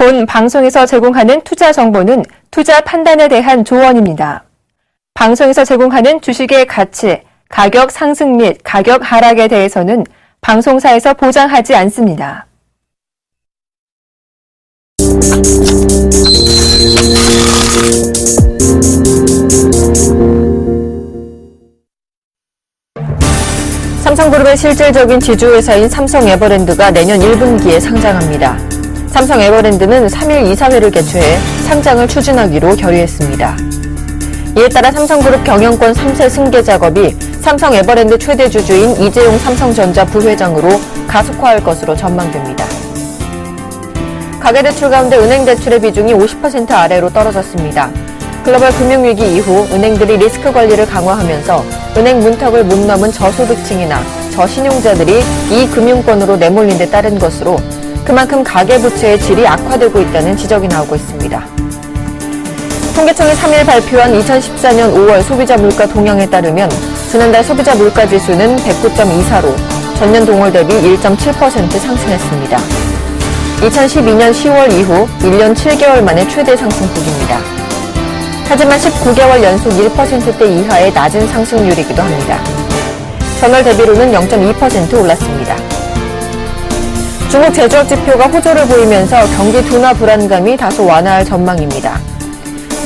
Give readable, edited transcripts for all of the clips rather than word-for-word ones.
본 방송에서 제공하는 투자 정보는 투자 판단에 대한 조언입니다. 방송에서 제공하는 주식의 가치, 가격 상승 및 가격 하락에 대해서는 방송사에서 보장하지 않습니다. 삼성그룹의 실질적인 지주회사인 삼성에버랜드가 내년 1분기에 상장합니다. 삼성에버랜드는 3일 이사회를 개최해 상장을 추진하기로 결의했습니다. 이에 따라 삼성그룹 경영권 3세 승계 작업이 삼성에버랜드 최대 주주인 이재용 삼성전자 부회장으로 가속화할 것으로 전망됩니다. 가계대출 가운데 은행 대출의 비중이 50% 아래로 떨어졌습니다. 글로벌 금융위기 이후 은행들이 리스크 관리를 강화하면서 은행 문턱을 못 넘은 저소득층이나 저신용자들이 이 금융권으로 내몰린 데 따른 것으로 그만큼 가계부채의 질이 악화되고 있다는 지적이 나오고 있습니다. 통계청이 3일 발표한 2014년 5월 소비자 물가 동향에 따르면 지난달 소비자 물가 지수는 109.24로 전년 동월 대비 1.7% 상승했습니다. 2012년 10월 이후 1년 7개월 만에 최대 상승폭입니다. 하지만 19개월 연속 1%대 이하의 낮은 상승률이기도 합니다. 전월 대비로는 0.2% 올랐습니다. 중국 제조업 지표가 호조를 보이면서 경기 둔화 불안감이 다소 완화할 전망입니다.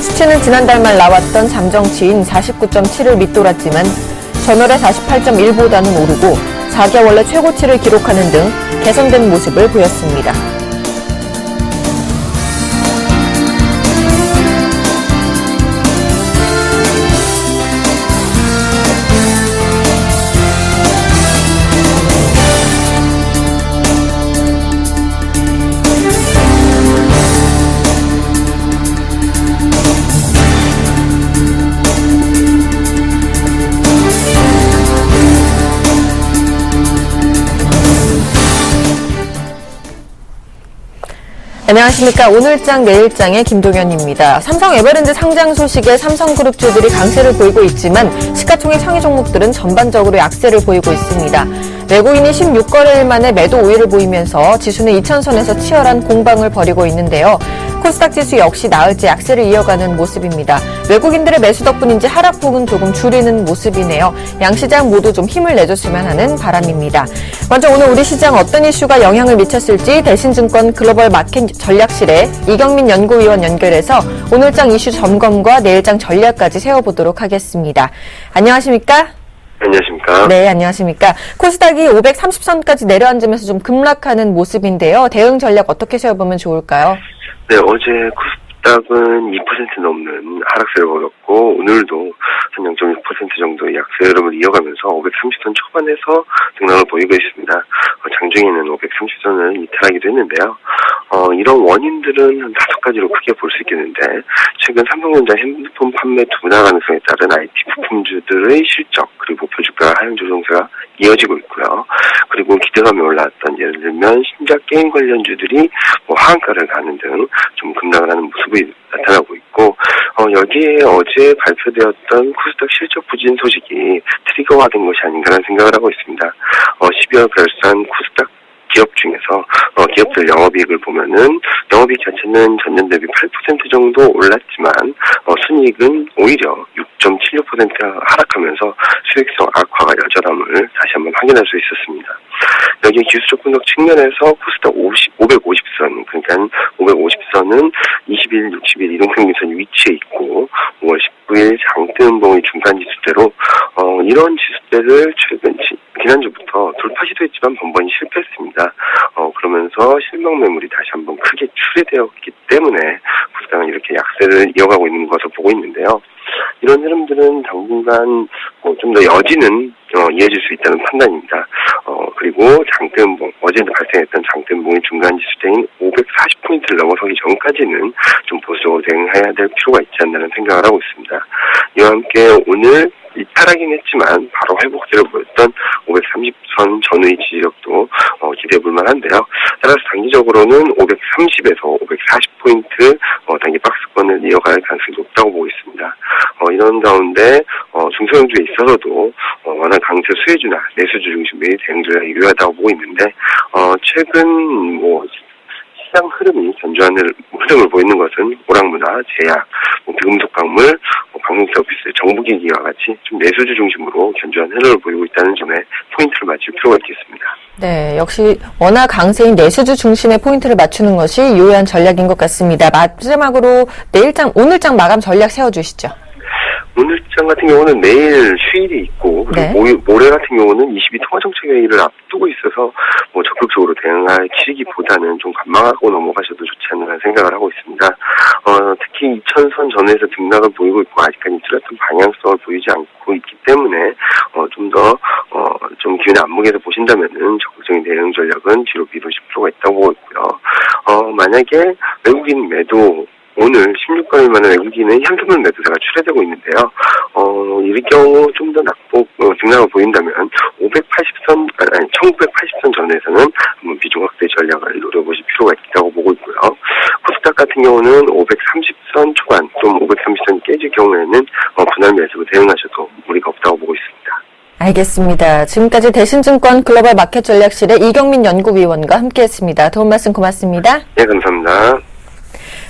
수치는 지난달 말 나왔던 잠정치인 49.7을 밑돌았지만 전월의 48.1보다는 오르고 4개월 내 최고치를 기록하는 등 개선된 모습을 보였습니다. 안녕하십니까. 오늘장 내일장의 김동현입니다. 삼성에버랜드 상장 소식에 삼성그룹주들이 강세를 보이고 있지만 시가총액 상위 종목들은 전반적으로 약세를 보이고 있습니다. 외국인이 16거래일 만에 매도 우위를 보이면서 지수는 2000선에서 치열한 공방을 벌이고 있는데요. 코스닥 지수 역시 나흘째 약세를 이어가는 모습입니다. 외국인들의 매수 덕분인지 하락폭은 조금 줄이는 모습이네요. 양시장 모두 좀 힘을 내줬으면 하는 바람입니다. 먼저 오늘 우리 시장 어떤 이슈가 영향을 미쳤을지 대신증권 글로벌 마켓 전략실의 이경민 연구위원 연결해서 오늘장 이슈 점검과 내일장 전략까지 세워보도록 하겠습니다. 안녕하십니까? 안녕하십니까? 네, 안녕하십니까? 코스닥이 530선까지 내려앉으면서 좀 급락하는 모습인데요. 대응 전략 어떻게 세워보면 좋을까요? 네, 어제 코스닥은 2% 넘는 하락세를 보였고 오늘도 한 0.6% 정도의 약세 흐름을 이어가면서 530선 초반에서 등락을 보이고 있습니다. 장중에는 530선을 이탈하기도 했는데요. 이런 원인들은 한 5가지로 크게 볼 수 있겠는데 최근 삼성전자 핸드폰 판매 둔화 가능성에 따른 IT 부품주들의 실적 그리고 목표 주가 하향 조정세가 이어지고 있고요. 그리고 기대감이 올라왔던 예를 들면 신작 게임 관련주들이 하한가를 가는 등 좀 급락을 하는 모습이 나타나고 있고 여기에 어제 발표되었던 코스닥 실적 부진 소식이 트리거가 된 것이 아닌가라는 생각을 하고 있습니다. 12월 결산 코스닥 기업 중에서 기업들 영업이익을 보면은 영업이익 자체는 전년 대비 8% 정도 올랐지만 순이익은 오히려 6.76% 하락하면서 수익성 악화가 여전함을 다시 한번 확인할 수 있었습니다. 여기 기술적 분석 측면에서 코스닥 550선 그러니까 550선은 20일, 60일 이동평균선 위치에 있고 5월 19일 장대음봉의 중간 지수대로 이런 지수대를 최근 지난주부터 돌파 시도했지만 번번이 실패했습니다. 그러면서 실명 매물이 다시 한번 크게 출회되었기 때문에 코스닥은 이렇게 약세를 이어가고 있는 것으로 보고 있는데요. 이런 흐름들은 당분간 좀 더 여지는 이어질 수 있다는 판단입니다. 그리고 장대음봉, 어제도 발생했던 장대음봉의 중간 지수대인 540포인트를 넘어서기 전까지는 좀 보수적으로 대응해야 될 필요가 있지 않나는 생각을 하고 있습니다. 이와 함께 오늘 이탈하긴 했지만 바로 회복세를 보였던 530선 전후의 지지력도 기대해볼 만한데요. 따라서 단기적으로는 530에서 540포인트 단기 박스권을 이어갈 가능성이 높다고 보고 있습니다. 이런 가운데 중소형주에 있어서도 워낙 강세 수혜주나 내수주 중심의 대응 전략이 유효하다고 보고 있는데 최근 시장 흐름이 견조한 흐름을 보이는 것은 오락문화, 제약, 비금속 광물, 방송 서비스, 정부기기와 같이 좀 내수주 중심으로 견조한 흐름을 보이고 있다는 점에 포인트를 맞출 필요가 있겠습니다. 네, 역시 워낙 강세인 내수주 중심의 포인트를 맞추는 것이 유효한 전략인 것 같습니다. 마지막으로 오늘장 마감 전략 세워주시죠. 오늘장 같은 경우는 내일 휴일이 있고 네. 모레 같은 경우는 22 통화정책회의를 앞두고 있어서 적극적으로 대응할 치르기보다는 좀 관망하고 넘어가셔도 좋지 않나 생각을 하고 있습니다. 특히 2000선 전후에서 등락을 보이고 있고 아직까지 뚜렷한 방향성을 보이지 않고 있기 때문에 좀 기존의 안목에서 보신다면은 적극적인 대응 전략은 뒤로 미루실 필요가 있다고 보고 있고요. 만약에 외국인 매도 오늘 16건일 만한 외국인은 현금을 매도세가 출회되고 있는데요. 이럴 경우 좀 더 등락을 보인다면 1980선 전에서는 한번 비중 확대 전략을 노려보실 필요가 있다고 보고 있고요. 코스닥 같은 경우는 530선 초반 또는 530선이 깨질 경우에는 분할 매수로 대응하셔도 무리가 없다고 보고 있습니다. 알겠습니다. 지금까지 대신증권 글로벌 마켓 전략실의 이경민 연구위원과 함께했습니다. 도움 말씀 고맙습니다. 네, 감사합니다.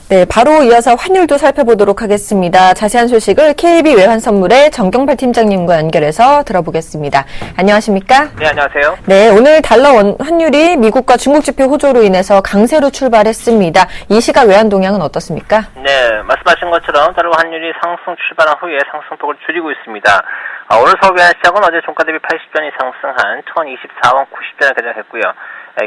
네, 바로 이어서 환율도 살펴보도록 하겠습니다. 자세한 소식을 KB 외환선물의 정경팔 팀장님과 연결해서 들어보겠습니다. 안녕하십니까? 네, 안녕하세요. 네, 오늘 달러 환율이 미국과 중국 지표 호조로 인해서 강세로 출발했습니다. 이 시각 외환 동향은 어떻습니까? 네, 말씀하신 것처럼 달러 환율이 상승 출발한 후에 상승폭을 줄이고 있습니다. 오늘 서울 외환 시장은 어제 종가 대비 80전이 상승한 1024원 90전을 개장했고요.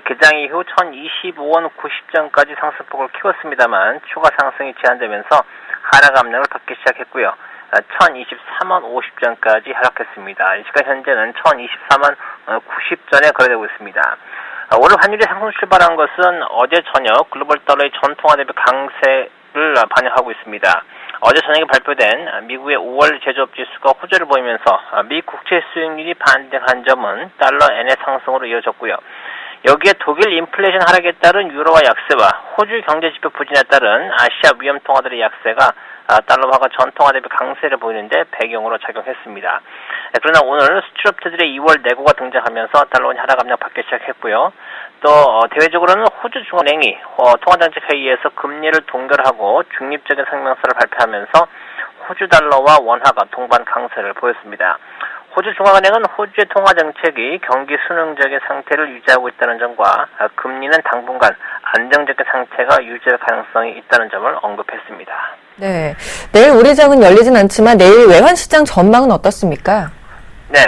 개장 이후 1025원 90전까지 상승폭을 키웠습니다만 추가 상승이 제한되면서 하락 압력을 받기 시작했고요. 1023원 50전까지 하락했습니다. 이 시각 현재는 1024원 90전에 거래되고 있습니다. 오늘 환율이 상승 출발한 것은 어제 저녁 글로벌 달러의 전통화 대비 강세를 반영하고 있습니다. 어제 저녁에 발표된 미국의 5월 제조업 지수가 호조를 보이면서 미 국채 수익률이 반등한 점은 달러 엔의 상승으로 이어졌고요. 여기에 독일 인플레이션 하락에 따른 유로화 약세와 호주 경제지표 부진에 따른 아시아 위험 통화들의 약세가 달러화가 전통화 대비 강세를 보이는데 배경으로 작용했습니다. 그러나 오늘 수출업체들의 2월 내고가 등장하면서 달러원이 하락 압력 받기 시작했고요. 또 대외적으로는 호주 중앙은행이 통화정책회의에서 금리를 동결하고 중립적인 성명서를 발표하면서 호주 달러와 원화가 동반 강세를 보였습니다. 호주 중앙은행은 호주의 통화정책이 경기 순응적인 상태를 유지하고 있다는 점과 금리는 당분간 안정적인 상태가 유지할 가능성이 있다는 점을 언급했습니다. 네, 내일 우리장은 열리진 않지만 내일 외환시장 전망은 어떻습니까? 네,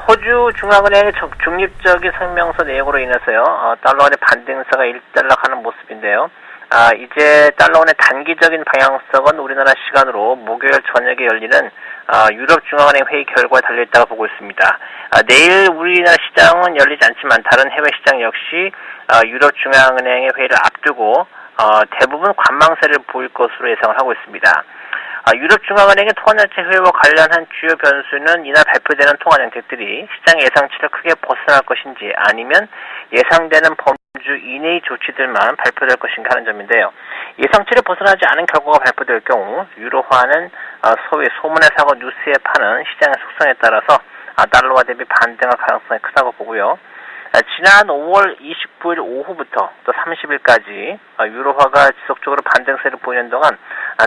호주 중앙은행의 중립적인 성명서 내용으로 인해서요, 달러원의 반등세가 일단락하는 모습인데요. 이제 달러원의 단기적인 방향성은 우리나라 시간으로 목요일 저녁에 열리는 유럽중앙은행 회의 결과에 달려있다고 보고 있습니다. 내일 우리나라 시장은 열리지 않지만 다른 해외 시장 역시 유럽중앙은행의 회의를 앞두고 대부분 관망세를 보일 것으로 예상을 하고 있습니다. 유럽중앙은행의 통화정책 회의와 관련한 주요 변수는 이날 발표되는 통화정책들이 시장의 예상치를 크게 벗어날 것인지 아니면 예상되는 범주 이내의 조치들만 발표될 것인가 하는 점인데요. 예상치를 벗어나지 않은 결과가 발표될 경우 유로화는 소위 소문의 사고 뉴스에 파는 시장의 속성에 따라서 달러화 대비 반등할 가능성이 크다고 보고요. 지난 5월 29일 오후부터 또 30일까지 유로화가 지속적으로 반등세를 보이는 동안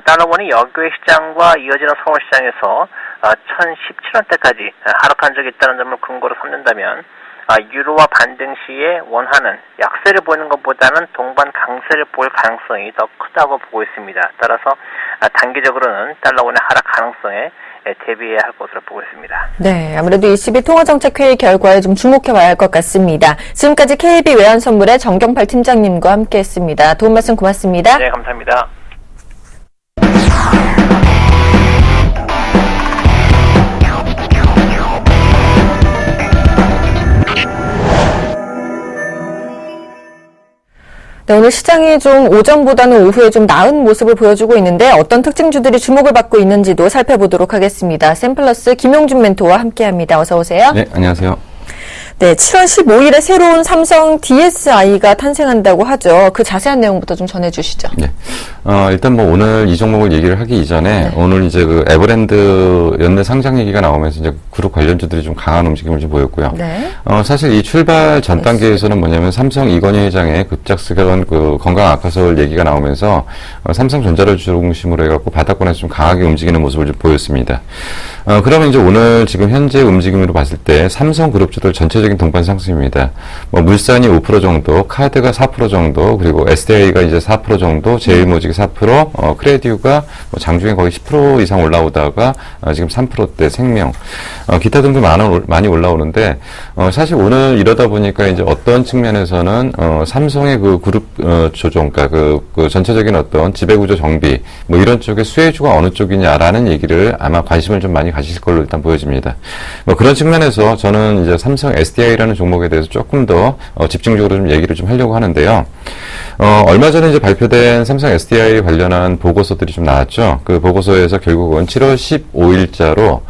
달러원이 여교의 시장과 이어지는 서울시장에서 1017원대까지 하락한 적이 있다는 점을 근거로 삼는다면 유로화 반등 시에 원화는 약세를 보이는 것보다는 동반 강세를 보일 가능성이 더 크다고 보고 있습니다. 따라서 단기적으로는 달러원의 하락 가능성에 대비해야 할 것으로 보고 있습니다. 네, 아무래도 22 통화정책회의 결과에 좀 주목해봐야 할 것 같습니다. 지금까지 KB 외환선물의 정경팔 팀장님과 함께했습니다. 도움 말씀 고맙습니다. 네, 감사합니다. 네, 오늘 시장이 좀 오전보다는 오후에 좀 나은 모습을 보여주고 있는데 어떤 특징주들이 주목을 받고 있는지도 살펴보도록 하겠습니다. 샘플러스 김용준 멘토와 함께합니다. 어서 오세요. 네, 안녕하세요. 네, 7월 15일에 새로운 삼성 DSi가 탄생한다고 하죠. 그 자세한 내용부터 좀 전해주시죠. 네. 일단 뭐 오늘 이 종목을 얘기를 하기 이전에 오늘 이제 그 에버랜드 연내 상장 얘기가 나오면서 이제 그룹 관련주들이 좀 강한 움직임을 좀 보였고요. 네. 사실 이 출발 전 단계에서는 뭐냐면 삼성 이건희 회장의 급작스러운 그 건강 악화설 얘기가 나오면서 삼성전자를 중심으로 해갖고 바닥권에서 좀 강하게 움직이는 모습을 좀 보였습니다. 그러면 이제 오늘 지금 현재 움직임으로 봤을 때 삼성 그룹주들 전체적인 동반 상승입니다. 뭐 물산이 5% 정도, 카드가 4% 정도, 그리고 SDI가 이제 4% 정도, 제일모직이 4%, 크레디우가 뭐 장중에 거의 10% 이상 올라오다가 지금 3%대 생명, 기타 등도 많이 올라오는데 사실 오늘 이러다 보니까 이제 어떤 측면에서는 삼성의 그 그룹 조정, 그러니까 그 전체적인 어떤 지배구조 정비 뭐 이런 쪽에 수혜주가 어느 쪽이냐라는 얘기를 아마 관심을 좀 많이 가실 걸로 일단 보여집니다. 뭐 그런 측면에서 저는 이제 삼성 SDI라는 종목에 대해서 조금 더 집중적으로 좀 얘기를 좀 하려고 하는데요. 얼마 전에 이제 발표된 삼성 SDI 관련한 보고서들이 좀 나왔죠. 그 보고서에서 결국은 7월 15일자로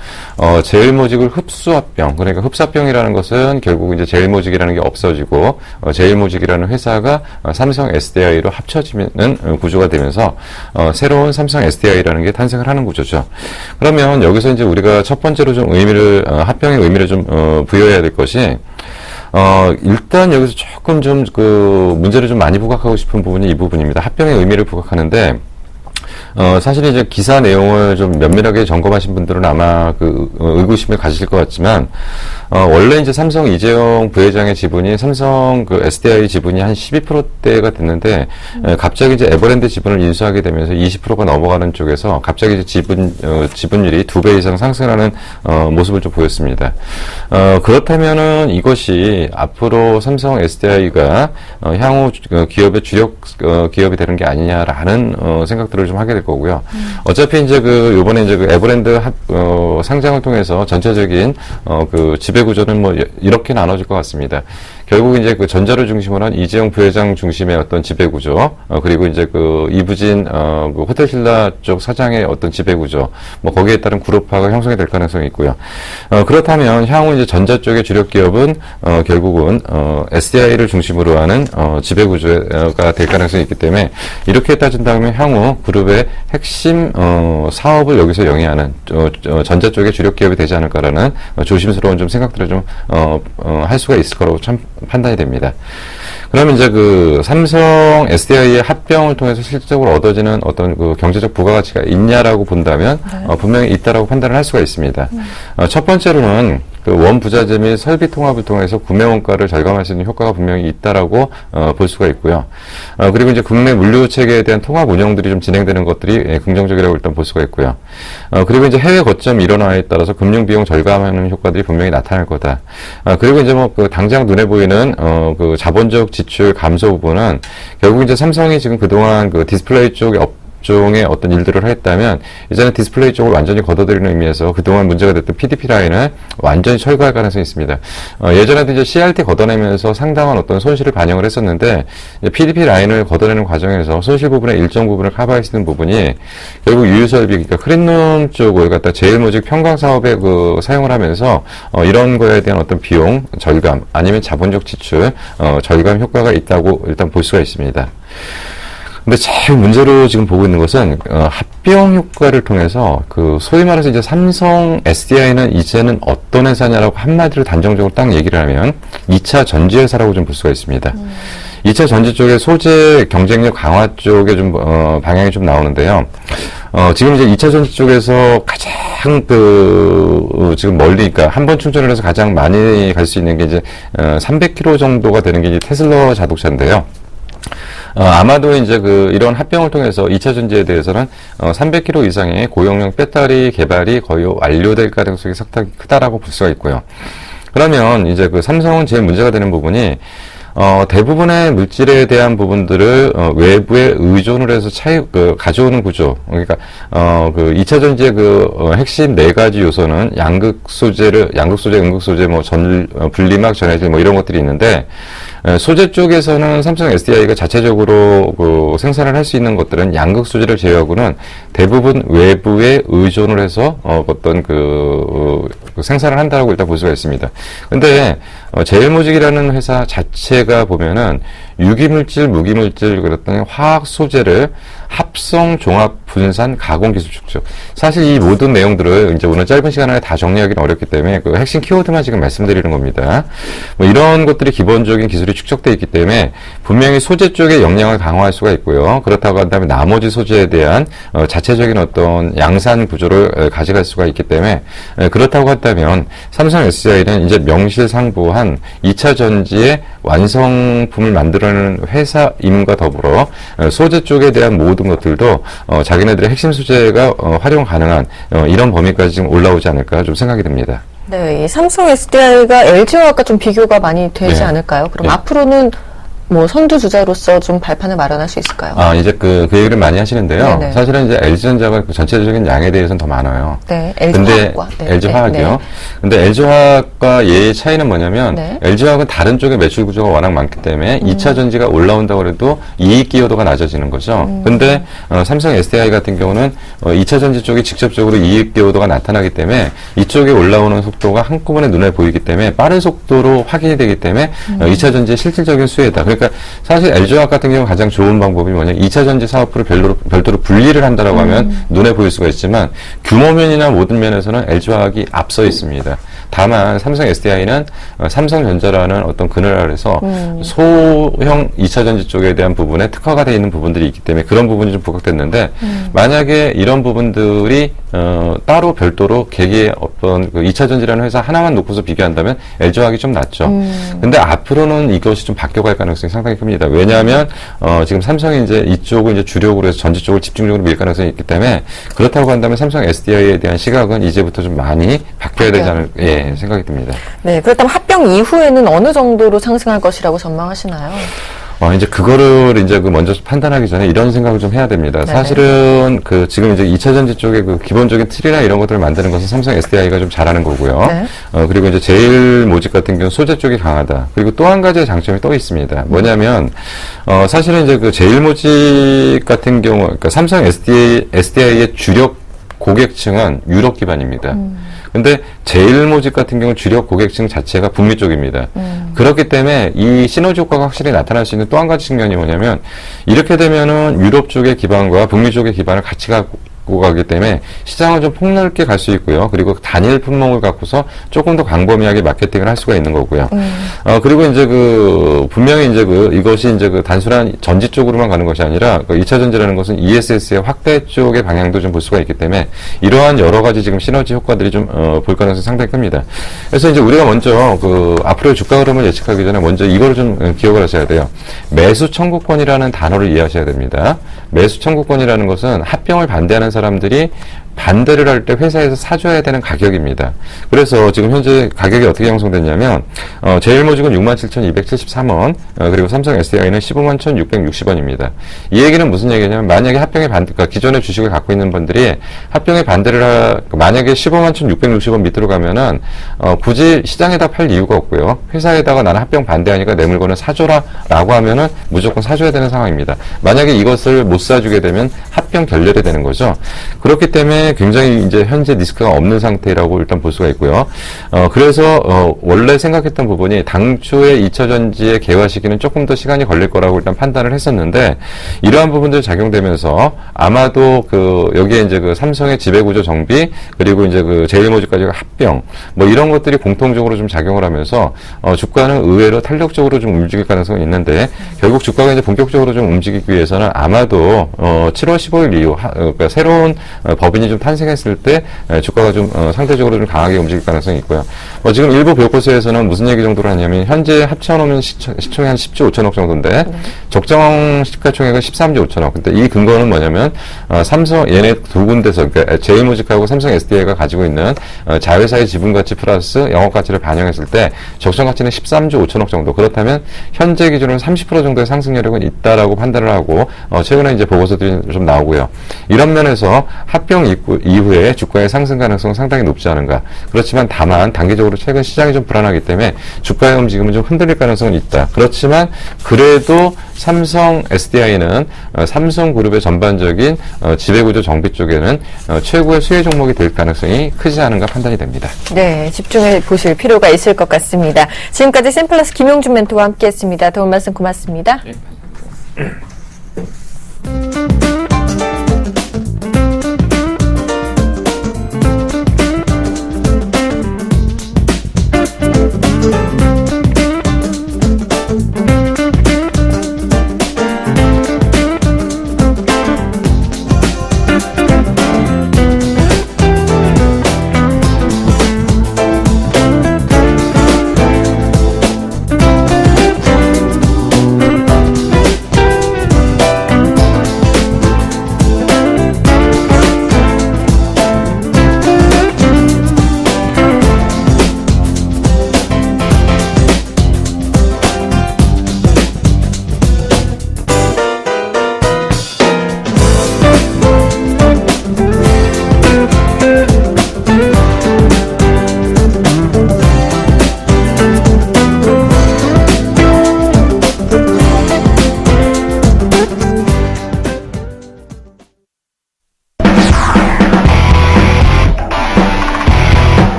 제일모직을 흡수합병, 그러니까 흡수합병이라는 것은 결국 이제 제일모직이라는 게 없어지고 제일모직이라는 회사가 삼성 SDI로 합쳐지는 구조가 되면서 새로운 삼성 SDI라는 게 탄생을 하는 구조죠. 그러면 여기서 이제 우리가 첫 번째로 좀 합병의 의미를 좀 부여해야 될 것이 일단 여기서 조금 좀 문제를 좀 많이 부각하고 싶은 부분이 이 부분입니다. 합병의 의미를 부각하는데 사실 이제 기사 내용을 좀 면밀하게 점검하신 분들은 아마 의구심을 가지실 것 같지만, 원래 이제 삼성 이재용 부회장의 지분이 삼성 SDI 지분이 한 12%대가 됐는데, 갑자기 이제 에버랜드 지분을 인수하게 되면서 20%가 넘어가는 쪽에서 갑자기 이제 지분율이 2배 이상 상승하는, 모습을 좀 보였습니다. 그렇다면은 이것이 앞으로 삼성 SDI가, 향후 기업의 주력, 기업이 되는 게 아니냐라는, 생각들을 좀 하게 될 거고요. 어차피 이제 요번에 이제 에버랜드 상장을 통해서 전체적인 지배 구조는 뭐 이렇게 나눠질 것 같습니다. 결국 이제 전자를 중심으로 한 이재용 부회장 중심의 어떤 지배 구조, 그리고 이제 이부진 호텔신라 쪽 사장의 어떤 지배 구조, 뭐 거기에 따른 그룹화가 형성이 될 가능성이 있고요. 그렇다면 향후 이제 전자 쪽의 주력 기업은 결국은 SDI를 중심으로 하는 지배 구조가 될 가능성이 있기 때문에 이렇게 따진다면 향후 그룹의 핵심 사업을 여기서 영위하는 전자 쪽의 주력 기업이 되지 않을까라는 조심스러운 좀 생각들을 좀 할 수가 있을 거라고 참 판단이 됩니다. 그러면 이제 삼성 SDI의 합병을 통해서 실질적으로 얻어지는 어떤 경제적 부가가치가 있냐라고 본다면 분명히 있다라고 판단을 할 수가 있습니다. 첫 번째로는 원부자재 및 설비 통합을 통해서 구매 원가를 절감할 수 있는 효과가 분명히 있다라고 볼 수가 있고요. 그리고 이제 국내 물류 체계에 대한 통합 운영들이 좀 진행되는 것들이 긍정적이라고 일단 볼 수가 있고요. 그리고 이제 해외 거점 일원화에 따라서 금융 비용 절감하는 효과들이 분명히 나타날 거다. 그리고 이제 뭐 당장 눈에 보이는 자본적 지출 감소 부분은 결국 이제 삼성이 지금 그동안 디스플레이 쪽에 종의 어떤 일들을 했다면 이제는 디스플레이 쪽을 완전히 걷어들이는 의미에서 그동안 문제가 됐던 PDP 라인을 완전히 철거할 가능성이 있습니다. 예전에도 이제 CRT 걷어내면서 상당한 어떤 손실을 반영을 했었는데 PDP 라인을 걷어내는 과정에서 손실 부분의 일정 부분을 커버할 수 있는 부분이 결국 유유설비, 그러니까 크린룸 쪽을 갖다 제일모직 평강 사업에 사용을 하면서 이런 거에 대한 어떤 비용 절감 아니면 자본적 지출 절감 효과가 있다고 일단 볼 수가 있습니다. 근데 제일 문제로 지금 보고 있는 것은 합병 효과를 통해서 소위 말해서 이제 삼성 SDI는 이제는 어떤 회사냐라고 한마디로 단정적으로 딱 얘기를 하면 2차 전지 회사라고 좀 볼 수가 있습니다. 2차 전지 쪽에 소재 경쟁력 강화 쪽에 좀 방향이 좀 나오는데요. 지금 이제 2차 전지 쪽에서 가장 지금 멀리, 그러니까 한 번 충전을 해서 가장 많이 갈 수 있는 게 이제 300km 정도가 되는 게 이제 테슬라 자동차인데요. 아마도 이제 이런 합병을 통해서 2차 전지에 대해서는 300km 이상의 고용량 배터리 개발이 거의 완료될 가능성이 상당히 크다라고 볼 수가 있고요. 그러면 이제 삼성은 제일 문제가 되는 부분이 대부분의 물질에 대한 부분들을 외부에 의존을 해서 가져오는 구조. 그러니까 2차 전지의 핵심 네 가지 요소는 양극 소재, 음극 소재, 분리막, 전해질 이런 것들이 있는데 소재 쪽에서는 삼성 SDI가 자체적으로 생산을 할 수 있는 것들은 양극 소재를 제외하고는 대부분 외부에 의존을 해서 어떤 생산을 한다고 일단 볼 수가 있습니다. 근데 제일모직이라는 회사 자체가 보면은 유기물질, 무기물질 그랬더니 화학 소재를 합성, 종합, 분산, 가공 기술 축적. 사실 이 모든 내용들을 이제 오늘 짧은 시간 안에 다 정리하기는 어렵기 때문에 그 핵심 키워드만 지금 말씀드리는 겁니다. 뭐 이런 것들이 기본적인 기술이 축적되어 있기 때문에 분명히 소재 쪽의 역량을 강화할 수가 있고요. 그렇다고 한다면 나머지 소재에 대한 자체적인 어떤 양산 구조를 가져갈 수가 있기 때문에 그렇다고 한다면 삼성 SDI는 이제 명실상부한 2차 전지의 완성품을 만들어내는 회사임과 더불어 소재 쪽에 대한 모든 것들도 자기네들의 핵심 소재가 활용 가능한 이런 범위까지 지금 올라오지 않을까 좀 생각이 듭니다. 네, 이 삼성 SDI가 LG와 아까 좀 비교가 많이 되지 네. 않을까요? 그럼 네. 앞으로는 뭐 선두주자로서 좀 발판을 마련할 수 있을까요? 이제 그 얘기를 많이 하시는데요. 네네. 사실은 이제 LG전자가 그 전체적인 양에 대해서는 더 많아요. 네, 근데 LG화학과. 네, LG화학이요. 네. 근데 LG화학과 얘의 차이는 뭐냐면 네. LG화학은 다른 쪽에 매출 구조가 워낙 많기 때문에 2차 전지가 올라온다고 해도 이익 기여도가 낮아지는 거죠. 근데 삼성 SDI 같은 경우는 2차 전지 쪽이 직접적으로 이익 기여도가 나타나기 때문에 이쪽에 올라오는 속도가 한꺼번에 눈에 보이기 때문에 빠른 속도로 확인이 되기 때문에 2차 전지의 실질적인 수혜다. 그러니까 사실 LG화학 같은 경우 가장 좋은 방법이 뭐냐면 2차 전지 사업부를 별도로 분리를 한다라고 하면 눈에 보일 수가 있지만 규모면이나 모든 면에서는 LG화학이 앞서 있습니다. 다만 삼성 SDI는 삼성전자라는 어떤 그늘 아래서 소형 2차 전지 쪽에 대한 부분에 특화가 되어 있는 부분들이 있기 때문에 그런 부분이 좀 부각됐는데 만약에 이런 부분들이 따로 별도로 개개의 어떤 그 2차 전지라는 회사 하나만 놓고서 비교한다면 LG화학이 좀 낫죠. 근데 앞으로는 이것이 좀 바뀌어갈 가능성이 상당히 큽니다. 왜냐하면 지금 삼성이 이제 이쪽을 이제 주력으로 해서 전지 쪽을 집중적으로 밀 가능성이 있기 때문에 그렇다고 한다면 삼성 SDI에 대한 시각은 이제부터 좀 많이 바뀌어야 되지 않을 생각이 듭니다. 네, 그렇다면 합병 이후에는 어느 정도로 상승할 것이라고 전망하시나요? 이제 그거를 이제 그 먼저 판단하기 전에 이런 생각을 좀 해야 됩니다. 네네. 사실은 그 지금 이제 2차 전지 쪽에 그 기본적인 틀이나 이런 것들을 만드는 것은 삼성 SDI가 좀 잘하는 거고요. 네. 그리고 이제 제일모직 같은 경우는 소재 쪽이 강하다. 그리고 또 한 가지의 장점이 또 있습니다. 뭐냐면, 사실은 이제 그 제일모직 같은 경우, 그러니까 삼성 SDI의 주력 고객층은 유럽 기반입니다. 근데 제일모직 같은 경우 주력 고객층 자체가 북미 쪽입니다. 그렇기 때문에 이 시너지 효과가 확실히 나타날 수 있는 또 한 가지 측면이 뭐냐면 이렇게 되면은 유럽 쪽의 기반과 북미 쪽의 기반을 같이 갖고 가기 때문에 시장을 좀 폭넓게 갈 수 있고요. 그리고 단일 품목을 갖고서 조금 더 광범위하게 마케팅을 할 수가 있는 거고요. 그리고 이제 분명히 이제 이것이 이제 단순한 전지 쪽으로만 가는 것이 아니라 2차 전지라는 것은 ESS의 확대 쪽의 방향도 좀 볼 수가 있기 때문에 이러한 여러 가지 지금 시너지 효과들이 좀 볼 가능성이 상당히 큽니다. 그래서 이제 우리가 먼저 앞으로의 주가 흐름을 예측하기 전에 먼저 이거를 좀 기억을 하셔야 돼요. 매수 청구권이라는 단어를 이해하셔야 됩니다. 매수 청구권이라는 것은 합병을 반대하는 사람들이 반대를 할 때 회사에서 사줘야 되는 가격입니다. 그래서 지금 현재 가격이 어떻게 형성됐냐면 제일모직은 67,273원 그리고 삼성 SDI는 151,660원입니다. 이 얘기는 무슨 얘기냐면 만약에 그러니까 기존의 주식을 갖고 있는 분들이 합병에 반대를 만약에 151,660원 밑으로 가면은 굳이 시장에다 팔 이유가 없고요. 회사에다가 나는 합병 반대하니까 내 물건을 사줘라 라고 하면은 무조건 사줘야 되는 상황입니다. 만약에 이것을 못 사주게 되면 합병 결렬이 되는 거죠. 그렇기 때문에 굉장히 이제 현재 리스크가 없는 상태라고 일단 볼 수가 있고요. 그래서 원래 생각했던 부분이 당초에 2차 전지의 개화 시기는 조금 더 시간이 걸릴 거라고 일단 판단을 했었는데 이러한 부분들 작용되면서 아마도 여기에 이제 삼성의 지배구조 정비 그리고 이제 제일모직까지 합병 뭐 이런 것들이 공통적으로 좀 작용을 하면서 주가는 의외로 탄력적으로 좀 움직일 가능성이 있는데 결국 주가가 이제 본격적으로 좀 움직이기 위해서는 아마도 7월 15일 이후 그러니까 새로운 법인이 좀 탄생했을 때 주가가 좀 상대적으로 좀 강하게 움직일 가능성이 있고요. 지금 일부 브로커스에서는 무슨 얘기 정도로 하냐면 현재 합쳐놓으면 시총이 한 10조 5천억 정도인데 적정 시가총액은 13조 5천억. 근데 이 근거는 뭐냐면 삼성 얘네 두 군데서 그러니까 제일모직하고 삼성 SDI가 가지고 있는 자회사의 지분가치 플러스 영업가치를 반영했을 때 적정 가치는 13조 5천억 정도. 그렇다면 현재 기준으로 30% 정도의 상승 여력은 있다라고 판단을 하고 최근에 이제 보고서들이 좀 나오고요. 이런 면에서 합병 이후에 주가의 상승 가능성은 상당히 높지 않은가. 그렇지만 다만 단기적으로 최근 시장이 좀 불안하기 때문에 주가의 움직임은 좀 흔들릴 가능성은 있다. 그렇지만 그래도 삼성 SDI는 삼성그룹의 전반적인 지배구조 정비 쪽에는 최고의 수혜 종목이 될 가능성이 크지 않은가 판단이 됩니다. 네, 집중해 보실 필요가 있을 것 같습니다. 지금까지 샘플러스 김용준 멘토와 함께했습니다. 도움 말씀 고맙습니다. 네.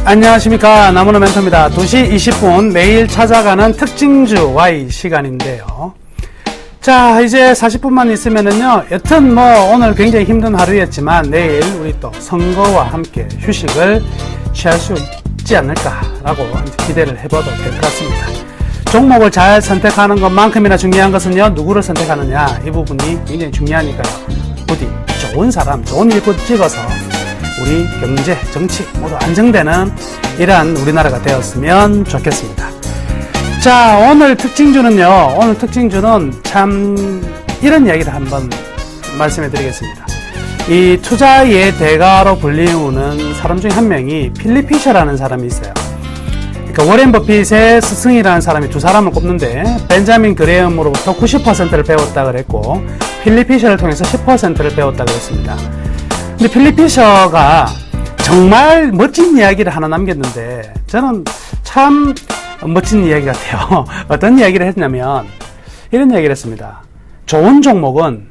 안녕하십니까. 나무노 멘토입니다. 2시 20분 매일 찾아가는 특징주 Y 시간인데요. 자, 이제 40분만 있으면은요, 여튼 뭐 오늘 굉장히 힘든 하루였지만 내일 우리 또 선거와 함께 휴식을 취할 수 있지 않을까라고 기대를 해봐도 될 것 같습니다. 종목을 잘 선택하는 것만큼이나 중요한 것은요, 누구를 선택하느냐, 이 부분이 굉장히 중요하니까요. 부디 좋은 사람, 좋은 일꾼 찍어서 우리 경제, 정치 모두 안정되는 이러한 우리나라가 되었으면 좋겠습니다. 자, 오늘 특징주는요, 오늘 특징주는 참 이런 이야기를 한번 말씀해 드리겠습니다. 이 투자의 대가로 불리우는 사람 중에 한 명이 필립 피셔라는 사람이 있어요. 그러니까 워렌 버핏의 스승이라는 사람이 두 사람을 꼽는데, 벤자민 그레엄으로부터 90%를 배웠다 그랬고, 필립 피셔를 통해서 10%를 배웠다 그랬습니다. 근데 필립 피셔가 정말 멋진 이야기를 하나 남겼는데, 저는 참 멋진 이야기 같아요. 어떤 이야기를 했냐면, 이런 이야기를 했습니다. 좋은 종목은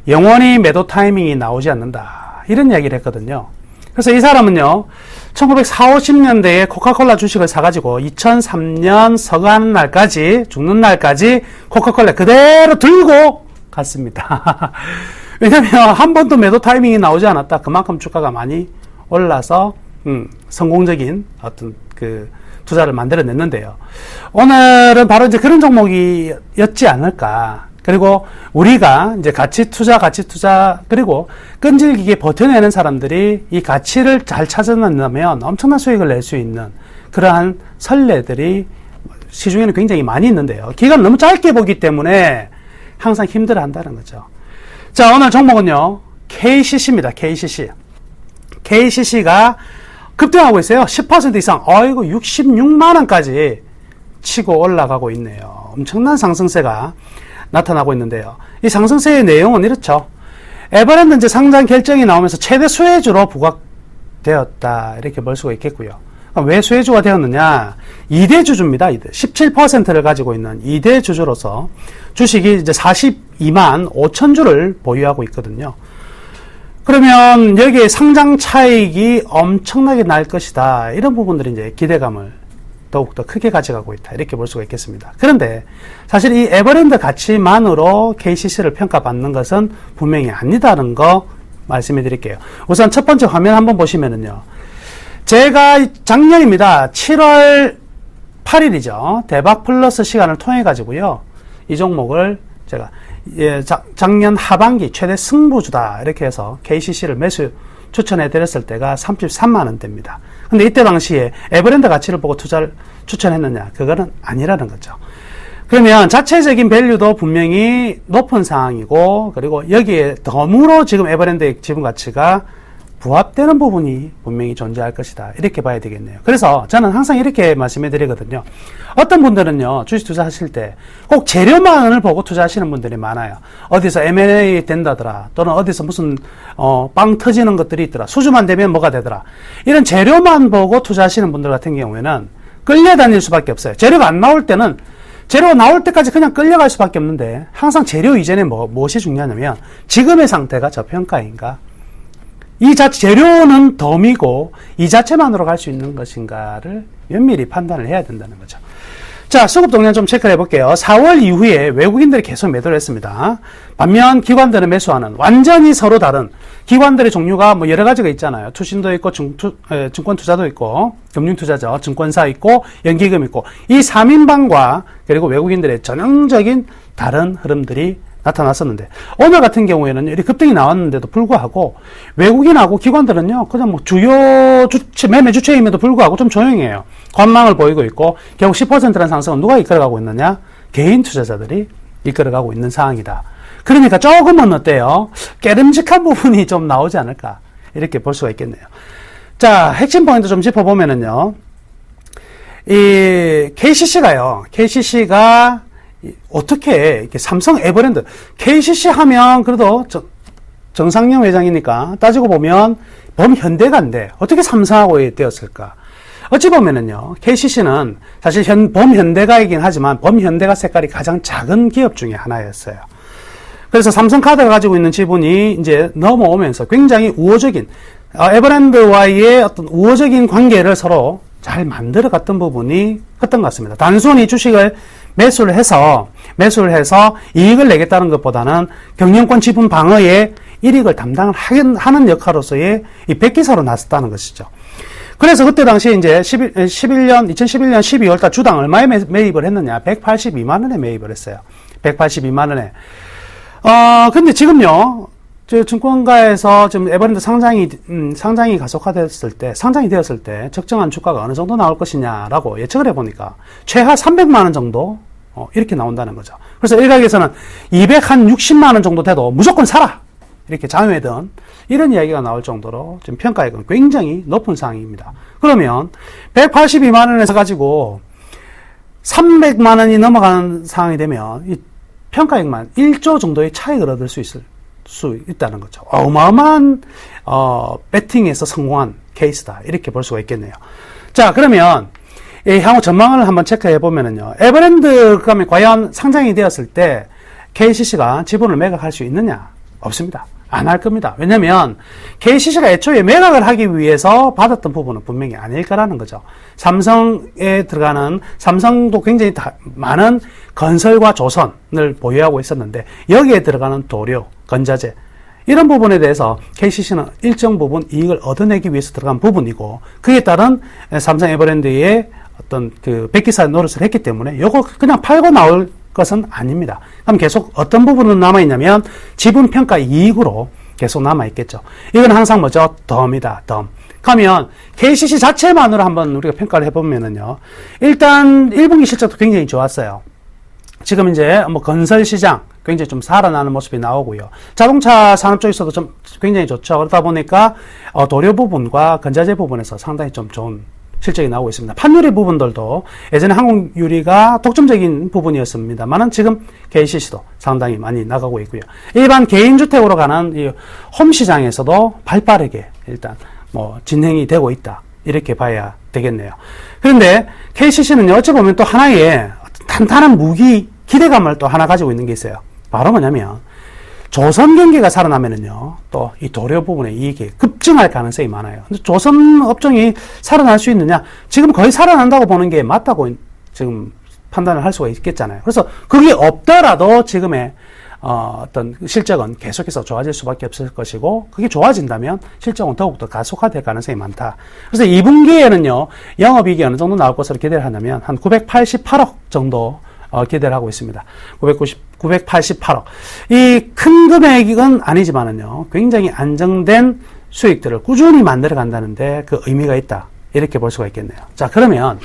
영원히 매도 타이밍이 나오지 않는다. 이런 이야기를 했거든요. 그래서 이 사람은요, 1940, 50년대에 코카콜라 주식을 사가지고 2003년 서가는 날까지, 죽는 날까지 코카콜라 그대로 들고 갔습니다. 왜냐면 한 번도 매도 타이밍이 나오지 않았다. 그만큼 주가가 많이 올라서 성공적인 어떤 그 투자를 만들어냈는데요. 오늘은 바로 이제 그런 종목이었지 않을까. 그리고 우리가 이제 가치 투자, 그리고 끈질기게 버텨내는 사람들이 이 가치를 잘 찾아낸다면 엄청난 수익을 낼 수 있는 그러한 선례들이 시중에는 굉장히 많이 있는데요. 기간을 너무 짧게 보기 때문에 항상 힘들어 한다는 거죠. 자, 오늘 종목은요, KCC입니다. KCC가 급등하고 있어요. 10% 이상. 아이고, 66만원까지 치고 올라가고 있네요. 엄청난 상승세가 나타나고 있는데요. 이 상승세의 내용은 이렇죠. 에버랜드 이제 상장 결정이 나오면서 최대 수혜주로 부각되었다. 이렇게 볼 수가 있겠고요. 왜 수혜주가 되었느냐? 2대 주주입니다. 17%를 가지고 있는 2대 주주로서 주식이 이제 42만 5천 주를 보유하고 있거든요. 그러면 여기에 상장 차익이 엄청나게 날 것이다. 이런 부분들이 이제 기대감을 더욱더 크게 가져가고 있다. 이렇게 볼 수가 있겠습니다. 그런데 사실 이 에버랜드 가치만으로 KCC를 평가받는 것은 분명히 아니다는 거 말씀해 드릴게요. 우선 첫 번째 화면 한번 보시면은요. 제가 작년입니다. 7월 8일이죠. 대박 플러스 시간을 통해 가지고요. 이 종목을 제가 작년 하반기 최대 승부주다 이렇게 해서 KCC를 매수 추천해 드렸을 때가 33만원대입니다. 근데 이때 당시에 에버랜드 가치를 보고 투자를 추천했느냐? 그거는 아니라는 거죠. 그러면 자체적인 밸류도 분명히 높은 상황이고, 그리고 여기에 덤으로 지금 에버랜드의 지분 가치가 부합되는 부분이 분명히 존재할 것이다. 이렇게 봐야 되겠네요. 그래서 저는 항상 이렇게 말씀해 드리거든요. 어떤 분들은요, 주식 투자하실 때 꼭 재료만을 보고 투자하시는 분들이 많아요. 어디서 M&A 된다더라. 또는 어디서 무슨, 빵 터지는 것들이 있더라. 수주만 되면 뭐가 되더라. 이런 재료만 보고 투자하시는 분들 같은 경우에는 끌려다닐 수밖에 없어요. 재료가 안 나올 때는 재료가 나올 때까지 그냥 끌려갈 수밖에 없는데 항상 재료 이전에 무엇이 중요하냐면 지금의 상태가 저평가인가? 이 재료는 덤이고 이 자체만으로 갈 수 있는 것인가를 면밀히 판단을 해야 된다는 거죠. 자, 수급 동향 좀 체크를 해볼게요. 4월 이후에 외국인들이 계속 매도를 했습니다. 반면 기관들은 매수하는 완전히 서로 다른 기관들의 종류가 뭐 여러 가지가 있잖아요. 투신도 있고 증권 투자도 있고 금융 투자죠. 증권사 있고 연기금 있고 이 3인방과 그리고 외국인들의 전형적인 다른 흐름들이 나타났었는데 오늘 같은 경우에는 이렇게 급등이 나왔는데도 불구하고 외국인하고 기관들은요 그냥 뭐 주요 주체 매매 주체임에도 불구하고 좀 조용해요. 관망을 보이고 있고 결국 10%라는 상승은 누가 이끌어가고 있느냐? 개인 투자자들이 이끌어가고 있는 상황이다. 그러니까 조금은 어때요? 깨름직한 부분이 좀 나오지 않을까 이렇게 볼 수가 있겠네요. 자, 핵심 포인트 좀 짚어보면은요, 이 KCC가 어떻게 이렇게 삼성 에버랜드 KCC 하면 그래도 정상영 회장이니까 따지고 보면 범현대가인데 어떻게 삼성하고 되었을까? 어찌 보면은요, KCC는 사실 범현대가이긴 하지만 범현대가 색깔이 가장 작은 기업 중에 하나였어요. 그래서 삼성카드가 가지고 있는 지분이 이제 넘어오면서 굉장히 우호적인, 에버랜드와의 어떤 우호적인 관계를 서로 잘 만들어 갔던 부분이 컸던 것 같습니다. 단순히 주식을 매수를 해서 이익을 내겠다는 것보다는 경영권 지분 방어에 일익을 담당을 하는 역할로서의 이 백기사로 나섰다는 것이죠. 그래서 그때 당시에 이제 2011년 12월달 주당 얼마에 매입을 했느냐? 182만 원에 매입을 했어요. 182만 원에. 근데 지금요, 증권가에서 지금 에버랜드 상장이 가속화되었을 때, 상장이 되었을 때 적정한 주가가 어느 정도 나올 것이냐라고 예측을 해보니까 최하 300만 원 정도, 이렇게 나온다는 거죠. 그래서 일각에서는 260만 원 정도 돼도 무조건 사라! 이렇게 장외든 이런 이야기가 나올 정도로 지금 평가액은 굉장히 높은 상황입니다. 그러면 182만 원에서 가지고 300만 원이 넘어가는 상황이 되면 이 평가액만 1조 정도의 차익을 얻을 수 있다는 거죠. 어마어마한 배팅에서 성공한 케이스다. 이렇게 볼 수가 있겠네요. 자, 그러면 이 향후 전망을 한번 체크해 보면은요. 에버랜드가 과연 상장이 되었을 때 KCC가 지분을 매각할 수 있느냐? 없습니다. 안 할 겁니다. 왜냐면 KCC가 애초에 매각을 하기 위해서 받았던 부분은 분명히 아닐 거라는 거죠. 삼성에 들어가는, 삼성도 굉장히 많은 건설과 조선을 보유하고 있었는데 여기에 들어가는 도료, 건자재 이런 부분에 대해서 KCC는 일정 부분 이익을 얻어내기 위해서 들어간 부분이고 그에 따른 삼성 에버랜드의 어떤 그 백기사 노릇을 했기 때문에 이거 그냥 팔고 나올 것은 아닙니다. 그럼 계속 어떤 부분은 남아있냐면 지분평가 이익으로 계속 남아있겠죠. 이건 항상 뭐죠? 덤이다, 덤. 그러면 KCC 자체만으로 한번 우리가 평가를 해보면은요. 일단 1분기 실적도 굉장히 좋았어요. 지금 이제 뭐 건설 시장 굉장히 좀 살아나는 모습이 나오고요. 자동차 산업 쪽에서도 좀 굉장히 좋죠. 그러다 보니까 도료 부분과 건자재 부분에서 상당히 좀 좋은 실적이 나오고 있습니다. 판유리 부분들도 예전에 한국유리가 독점적인 부분이었습니다만은 지금 KCC도 상당히 많이 나가고 있고요. 일반 개인주택으로 가는 이 홈 시장에서도 발빠르게 일단 뭐 진행이 되고 있다. 이렇게 봐야 되겠네요. 그런데 KCC는 어찌 보면 또 하나의 탄탄한 무기 기대감을 또 하나 가지고 있는 게 있어요. 바로 뭐냐면 조선 경기가 살아나면은요, 또 이 도료 부분의 이익이 급증할 가능성이 많아요. 근데 조선 업종이 살아날 수 있느냐? 지금 거의 살아난다고 보는 게 맞다고 지금 판단을 할 수가 있겠잖아요. 그래서 그게 없더라도 지금의 어떤 실적은 계속해서 좋아질 수밖에 없을 것이고, 그게 좋아진다면 실적은 더욱더 가속화될 가능성이 많다. 그래서 2분기에는요, 영업이익이 어느 정도 나올 것으로 기대를 하냐면 한 988억 정도 기대를 하고 있습니다. 988억. 이 큰 금액은 아니지만은요, 굉장히 안정된 수익들을 꾸준히 만들어 간다는데 그 의미가 있다. 이렇게 볼 수가 있겠네요. 자, 그러면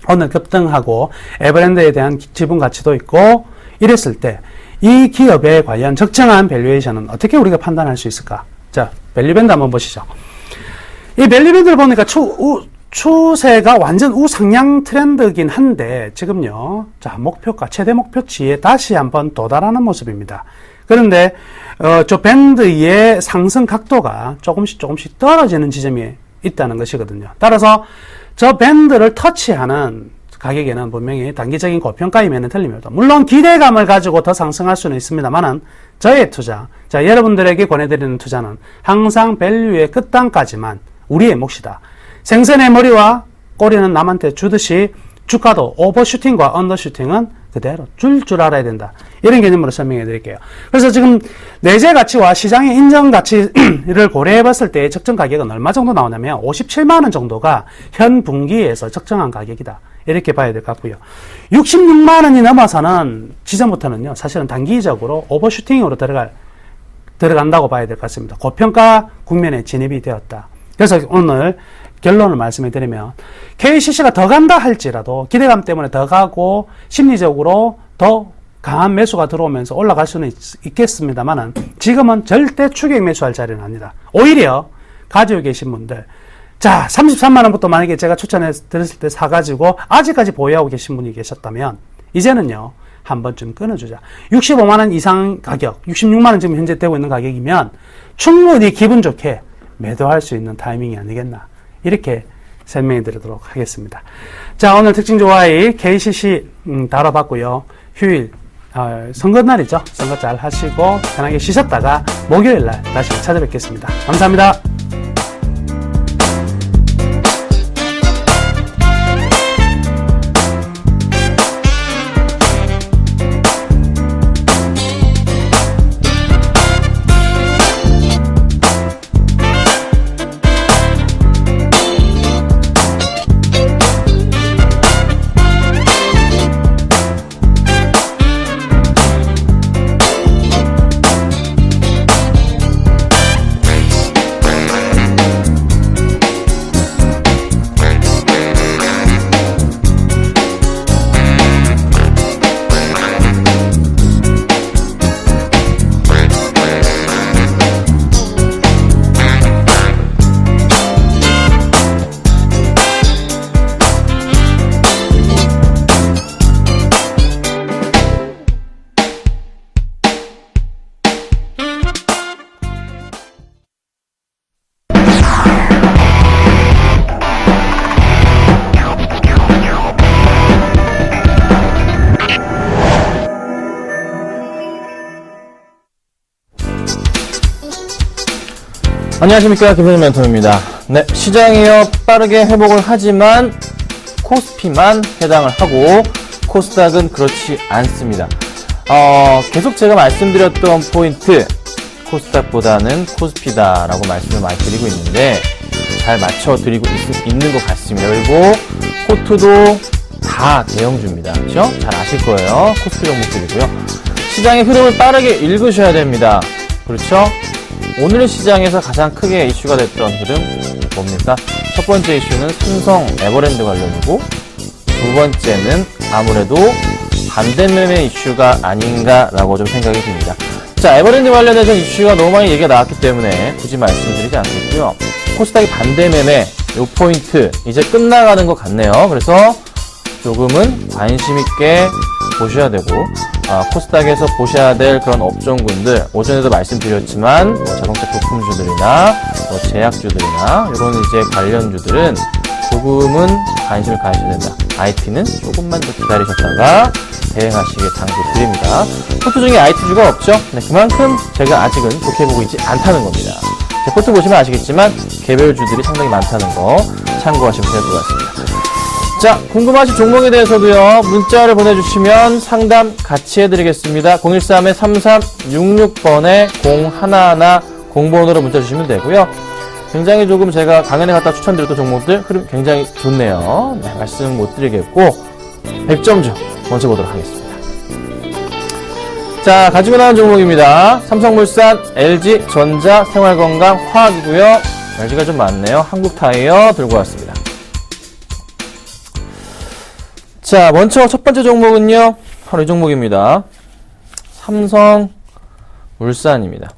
오늘 급등하고 에버랜드에 대한 지분 가치도 있고 이랬을 때 이 기업에 관련 적정한 밸류에이션은 어떻게 우리가 판단할 수 있을까? 자, 밸류밴드 한번 보시죠. 이 밸류밴드를 보니까 추세가 완전 우상향 트렌드긴 한데 지금요, 자, 목표가 최대 목표치에 다시 한번 도달하는 모습입니다. 그런데 저 밴드의 상승 각도가 조금씩 떨어지는 지점이 있다는 것이거든요. 따라서 저 밴드를 터치하는 가격에는 분명히 단기적인 고평가임에는 틀림없다. 물론 기대감을 가지고 더 상승할 수는 있습니다만은 저의 투자, 자, 여러분들에게 권해드리는 투자는 항상 밸류의 끝단까지만 우리의 몫이다. 생선의 머리와 꼬리는 남한테 주듯이 주가도 오버슈팅과 언더슈팅은 그대로 줄 알아야 된다. 이런 개념으로 설명해 드릴게요. 그래서 지금 내재 가치와 시장의 인정 가치를 고려해 봤을 때 적정 가격은 얼마 정도 나오냐면 57만원 정도가 현 분기에서 적정한 가격이다. 이렇게 봐야 될 것 같고요. 66만원이 넘어서는 지점부터는요, 사실은 단기적으로 오버슈팅으로 들어간다고 봐야 될 것 같습니다. 고평가 국면에 진입이 되었다. 그래서 오늘 결론을 말씀해 드리면 KCC가 더 간다 할지라도 기대감 때문에 더 가고 심리적으로 더 강한 매수가 들어오면서 올라갈 수는 있겠습니다만은 지금은 절대 추격 매수할 자리는 아니다. 오히려 가지고 계신 분들, 자, 33만원부터 만약에 제가 추천해 드렸을 때 사가지고 아직까지 보유하고 계신 분이 계셨다면 이제는요, 한 번쯤 끊어주자. 65만원 이상 가격, 66만원 지금 현재 되고 있는 가격이면 충분히 기분 좋게 매도할 수 있는 타이밍이 아니겠나, 이렇게 설명해 드리도록 하겠습니다. 자, 오늘 특징주 Y KCC 다뤄봤고요. 휴일 선거날이죠. 선거 잘 하시고 편하게 쉬셨다가 목요일날 다시 찾아뵙겠습니다. 감사합니다. 안녕하십니까, 김선일 멘토입니다. 네, 시장이요 빠르게 회복을 하지만 코스피만 해당을 하고 코스닥은 그렇지 않습니다. 계속 제가 말씀드렸던 포인트, 코스닥보다는 코스피다라고 말씀을 많이 드리고 있는데 잘 맞춰드리고 있는 것 같습니다. 그리고 코트도 다 대형주입니다. 그렇죠? 잘 아실 거예요. 코스피 종목들이고요. 시장의 흐름을 빠르게 읽으셔야 됩니다. 그렇죠? 오늘 시장에서 가장 크게 이슈가 됐던 흐름 뭡니까? 첫 번째 이슈는 삼성 에버랜드 관련이고, 두 번째는 아무래도 반대매매 이슈가 아닌가라고 좀 생각이 듭니다. 자, 에버랜드 관련해서 이슈가 너무 많이 얘기가 나왔기 때문에 굳이 말씀드리지 않겠고요. 코스닥의 반대매매 요 포인트 이제 끝나가는 것 같네요. 그래서 조금은 관심 있게 보셔야 되고, 코스닥에서 보셔야 될 그런 업종군들, 오전에도 말씀드렸지만 자동차 부품주들이나 제약주들이나 이런 이제 관련주들은 조금은 관심을 가지셔야 된다. IT는 조금만 더 기다리셨다가 대응하시길 당부드립니다. 포트 중에 IT주가 없죠? 네, 그만큼 제가 아직은 좋게 보고 있지 않다는 겁니다. 제 포트 보시면 아시겠지만 개별주들이 상당히 많다는 거 참고하시면 될 것 같습니다. 자, 궁금하신 종목에 대해서도요, 문자를 보내주시면 상담 같이 해드리겠습니다. 013-3366번에 0110번으로 문자 주시면 되고요. 굉장히 조금 제가 강연에 갔다 추천드렸던 종목들 흐름 굉장히 좋네요. 네, 말씀 못 드리겠고, 100점주 먼저 보도록 하겠습니다. 자, 가지고 나온 종목입니다. 삼성물산, LG전자, 생활건강, 화학이고요. LG가 좀 많네요. 한국타이어 들고 왔습니다. 자, 먼저 첫 번째 종목은요, 바로 이 종목입니다. 삼성물산입니다.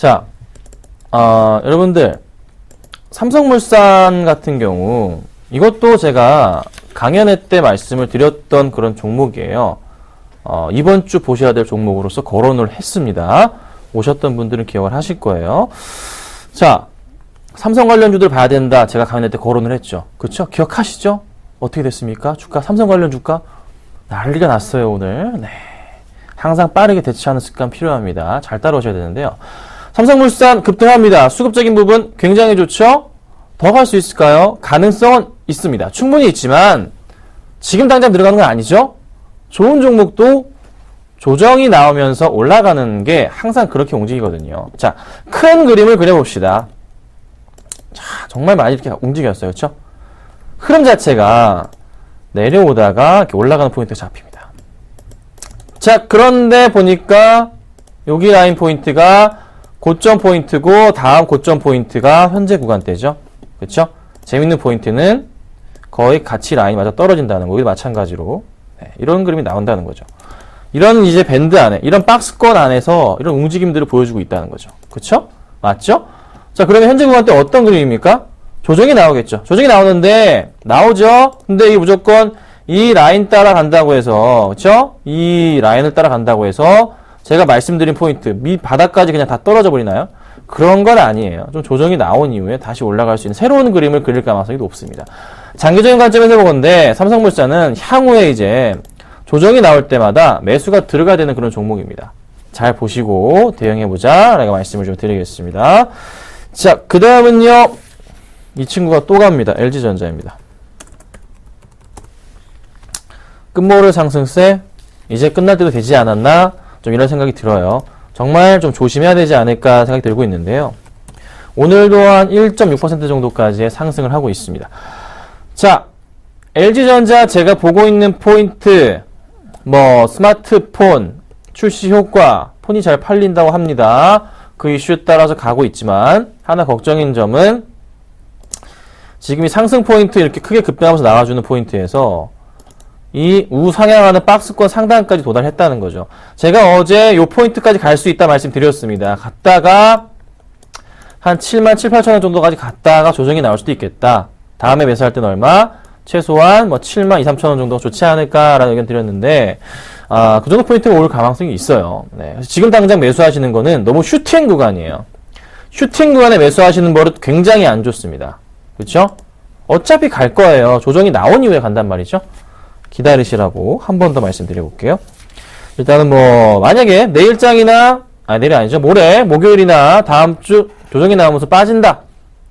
자, 여러분들, 삼성물산 같은 경우, 이것도 제가 강연회 때 말씀을 드렸던 그런 종목이에요. 이번 주 보셔야 될 종목으로서 거론을 했습니다. 오셨던 분들은 기억을 하실 거예요. 자, 삼성 관련주들 봐야 된다. 제가 강연회 때 거론을 했죠. 그쵸? 기억하시죠? 어떻게 됐습니까? 주가, 삼성 관련 주가? 난리가 났어요, 오늘. 네. 항상 빠르게 대처하는 습관 필요합니다. 잘 따라오셔야 되는데요. 삼성물산 급등합니다. 수급적인 부분 굉장히 좋죠? 더 갈 수 있을까요? 가능성은 있습니다. 충분히 있지만 지금 당장 들어가는 건 아니죠? 좋은 종목도 조정이 나오면서 올라가는 게 항상 그렇게 움직이거든요. 자, 큰 그림을 그려봅시다. 자, 정말 많이 이렇게 움직였어요. 그렇죠? 흐름 자체가 내려오다가 이렇게 올라가는 포인트가 잡힙니다. 자, 그런데 보니까 여기 라인 포인트가 고점 포인트고 다음 고점 포인트가 현재 구간대죠. 그렇죠? 재밌는 포인트는 거의 같이 라인이 맞아 떨어진다는 거. 여기도 마찬가지로 이런 그림이 나온다는 거죠. 이런 이제 밴드 안에, 이런 박스권 안에서 이런 움직임들을 보여주고 있다는 거죠. 그렇죠? 맞죠? 자, 그러면 현재 구간대 어떤 그림입니까? 조정이 나오겠죠. 조정이 나오는데 나오죠. 근데 이게 무조건 이 라인 따라간다고 해서, 그렇죠? 이 라인을 따라간다고 해서 제가 말씀드린 포인트 밑바닥까지 그냥 다 떨어져 버리나요? 그런 건 아니에요. 좀 조정이 나온 이후에 다시 올라갈 수 있는 새로운 그림을 그릴 가능성이 높습니다. 장기적인 관점에서 보건데 삼성물산은 향후에 이제 조정이 나올 때마다 매수가 들어가야 되는 그런 종목입니다. 잘 보시고 대응해보자 라고 말씀을 좀 드리겠습니다. 자, 그 다음은요, 이 친구가 또 갑니다. LG전자입니다. 끝모를 상승세 이제 끝날 때도 되지 않았나, 좀 이런 생각이 들어요. 정말 좀 조심해야 되지 않을까 생각이 들고 있는데요. 오늘도 한 1.6% 정도까지의 상승을 하고 있습니다. 자, LG전자 제가 보고 있는 포인트, 뭐 스마트폰 출시 효과, 폰이 잘 팔린다고 합니다. 그 이슈에 따라서 가고 있지만 하나 걱정인 점은 지금 이 상승 포인트 이렇게 크게 급등하면서 나와주는 포인트에서 이 우상향하는 박스권 상단까지 도달했다는 거죠. 제가 어제 요 포인트까지 갈 수 있다 말씀드렸습니다. 갔다가 한 7만 7, 8천 원 정도까지 갔다가 조정이 나올 수도 있겠다. 다음에 매수할 때는 얼마? 최소한 뭐 7만 2, 3천 원 정도가 좋지 않을까라는 의견 드렸는데, 그 정도 포인트가 올 가능성이 있어요. 네. 그래서 지금 당장 매수하시는 거는 너무 슈팅 구간이에요. 슈팅 구간에 매수하시는 버릇 굉장히 안 좋습니다. 그렇죠? 어차피 갈 거예요. 조정이 나온 이후에 간단 말이죠. 기다리시라고 한 번 더 말씀드려볼게요. 일단은 뭐 만약에 내일장이나 내일 아니죠, 모레 목요일이나 다음 주 조정이 나오면서 빠진다,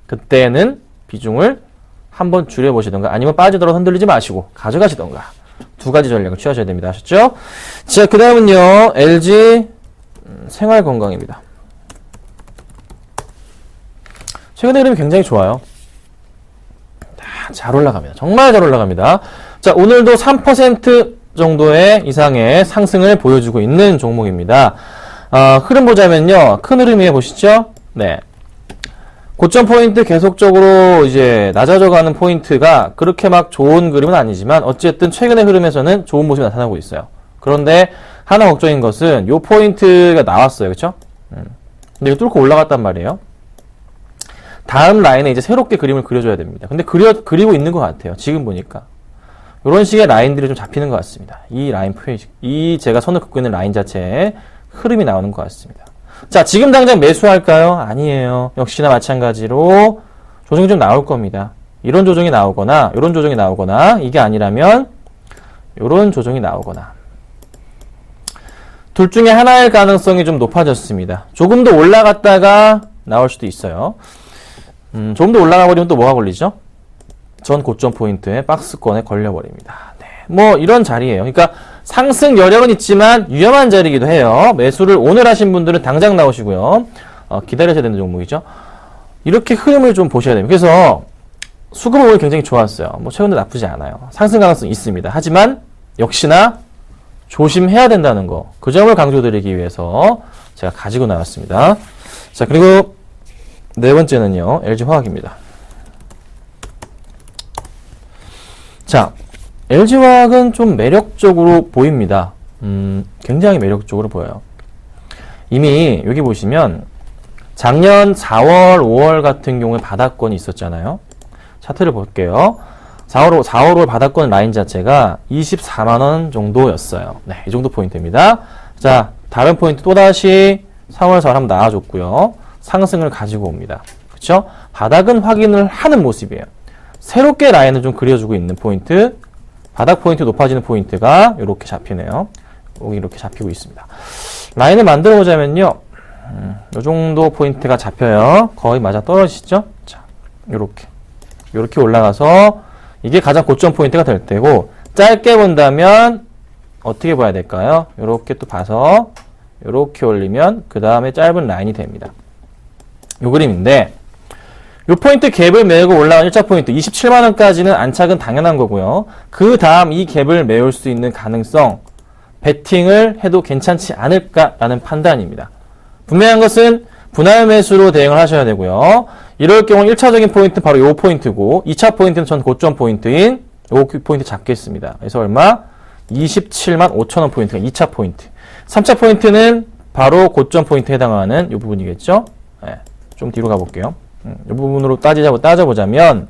그때는 비중을 한번 줄여보시던가 아니면 빠지더라도 흔들리지 마시고 가져가시던가 두 가지 전략을 취하셔야 됩니다. 아셨죠? 자, 그 다음은요, LG 생활건강입니다. 최근에 흐름이 굉장히 좋아요. 잘 올라갑니다. 정말 잘 올라갑니다. 자, 오늘도 3% 정도의 이상의 상승을 보여주고 있는 종목입니다. 흐름 보자면요, 큰 흐름이에 보시죠? 네. 고점 포인트 계속적으로 이제 낮아져 가는 포인트가 그렇게 막 좋은 그림은 아니지만 어쨌든 최근의 흐름에서는 좋은 모습이 나타나고 있어요. 그런데 하나 걱정인 것은 요 포인트가 나왔어요. 그쵸? 근데 이거 뚫고 올라갔단 말이에요. 다음 라인에 이제 새롭게 그림을 그려줘야 됩니다. 근데 그리고 있는 것 같아요. 지금 보니까. 이런 식의 라인들이 좀 잡히는 것 같습니다. 이 라인 표시, 이 제가 선을 긋고 있는 라인 자체에 흐름이 나오는 것 같습니다. 자, 지금 당장 매수할까요? 아니에요. 역시나 마찬가지로 조정이 좀 나올 겁니다. 이런 조정이 나오거나, 이런 조정이 나오거나, 이게 아니라면 이런 조정이 나오거나. 둘 중에 하나일 가능성이 좀 높아졌습니다. 조금 더 올라갔다가 나올 수도 있어요. 조금 더 올라가 버리면 또 뭐가 걸리죠? 전 고점 포인트에 박스권에 걸려버립니다. 네, 뭐 이런 자리예요. 그러니까 상승 여력은 있지만 위험한 자리이기도 해요. 매수를 오늘 하신 분들은 당장 나오시고요. 기다려야 되는 종목이죠. 이렇게 흐름을 좀 보셔야 됩니다. 그래서 수급은 오늘 굉장히 좋았어요. 뭐 최근도 나쁘지 않아요. 상승 가능성이 있습니다. 하지만 역시나 조심해야 된다는 거, 그 점을 강조드리기 위해서 제가 가지고 나왔습니다. 자, 그리고 네 번째는요, LG화학입니다. 자, LG화학은 좀 매력적으로 보입니다. 굉장히 매력적으로 보여요. 이미 여기 보시면 작년 4월, 5월 같은 경우에 바닥권이 있었잖아요. 차트를 볼게요. 4월, 5월 바닥권 라인 자체가 24만원 정도였어요. 네, 이 정도 포인트입니다. 자, 다른 포인트 또다시 3월, 4월 한번 나와줬고요. 상승을 가지고 옵니다. 그쵸? 바닥은 확인을 하는 모습이에요. 새롭게 라인을 좀 그려주고 있는 포인트, 바닥 포인트 높아지는 포인트가 이렇게 잡히네요. 여기 이렇게 잡히고 있습니다. 라인을 만들어 보자면요. 이 정도 포인트가 잡혀요. 거의 맞아 떨어지시죠? 자, 요렇게 올라가서 이게 가장 고점 포인트가 될 때고, 짧게 본다면 어떻게 봐야 될까요? 요렇게 또 봐서 요렇게 올리면 그 다음에 짧은 라인이 됩니다. 요 그림인데, 요 포인트 갭을 메우고 올라간 1차 포인트 27만원까지는 안착은 당연한 거고요. 그 다음 이 갭을 메울 수 있는 가능성, 베팅을 해도 괜찮지 않을까라는 판단입니다. 분명한 것은 분할 매수로 대응을 하셔야 되고요. 이럴 경우 1차적인 포인트 바로 요 포인트고, 2차 포인트는 전 고점 포인트인 요 포인트 잡겠습니다. 그래서 얼마? 27만 5천원 포인트가 2차 포인트. 3차 포인트는 바로 고점 포인트에 해당하는 요 부분이겠죠? 네, 좀 뒤로 가볼게요. 이 부분으로 따져보자면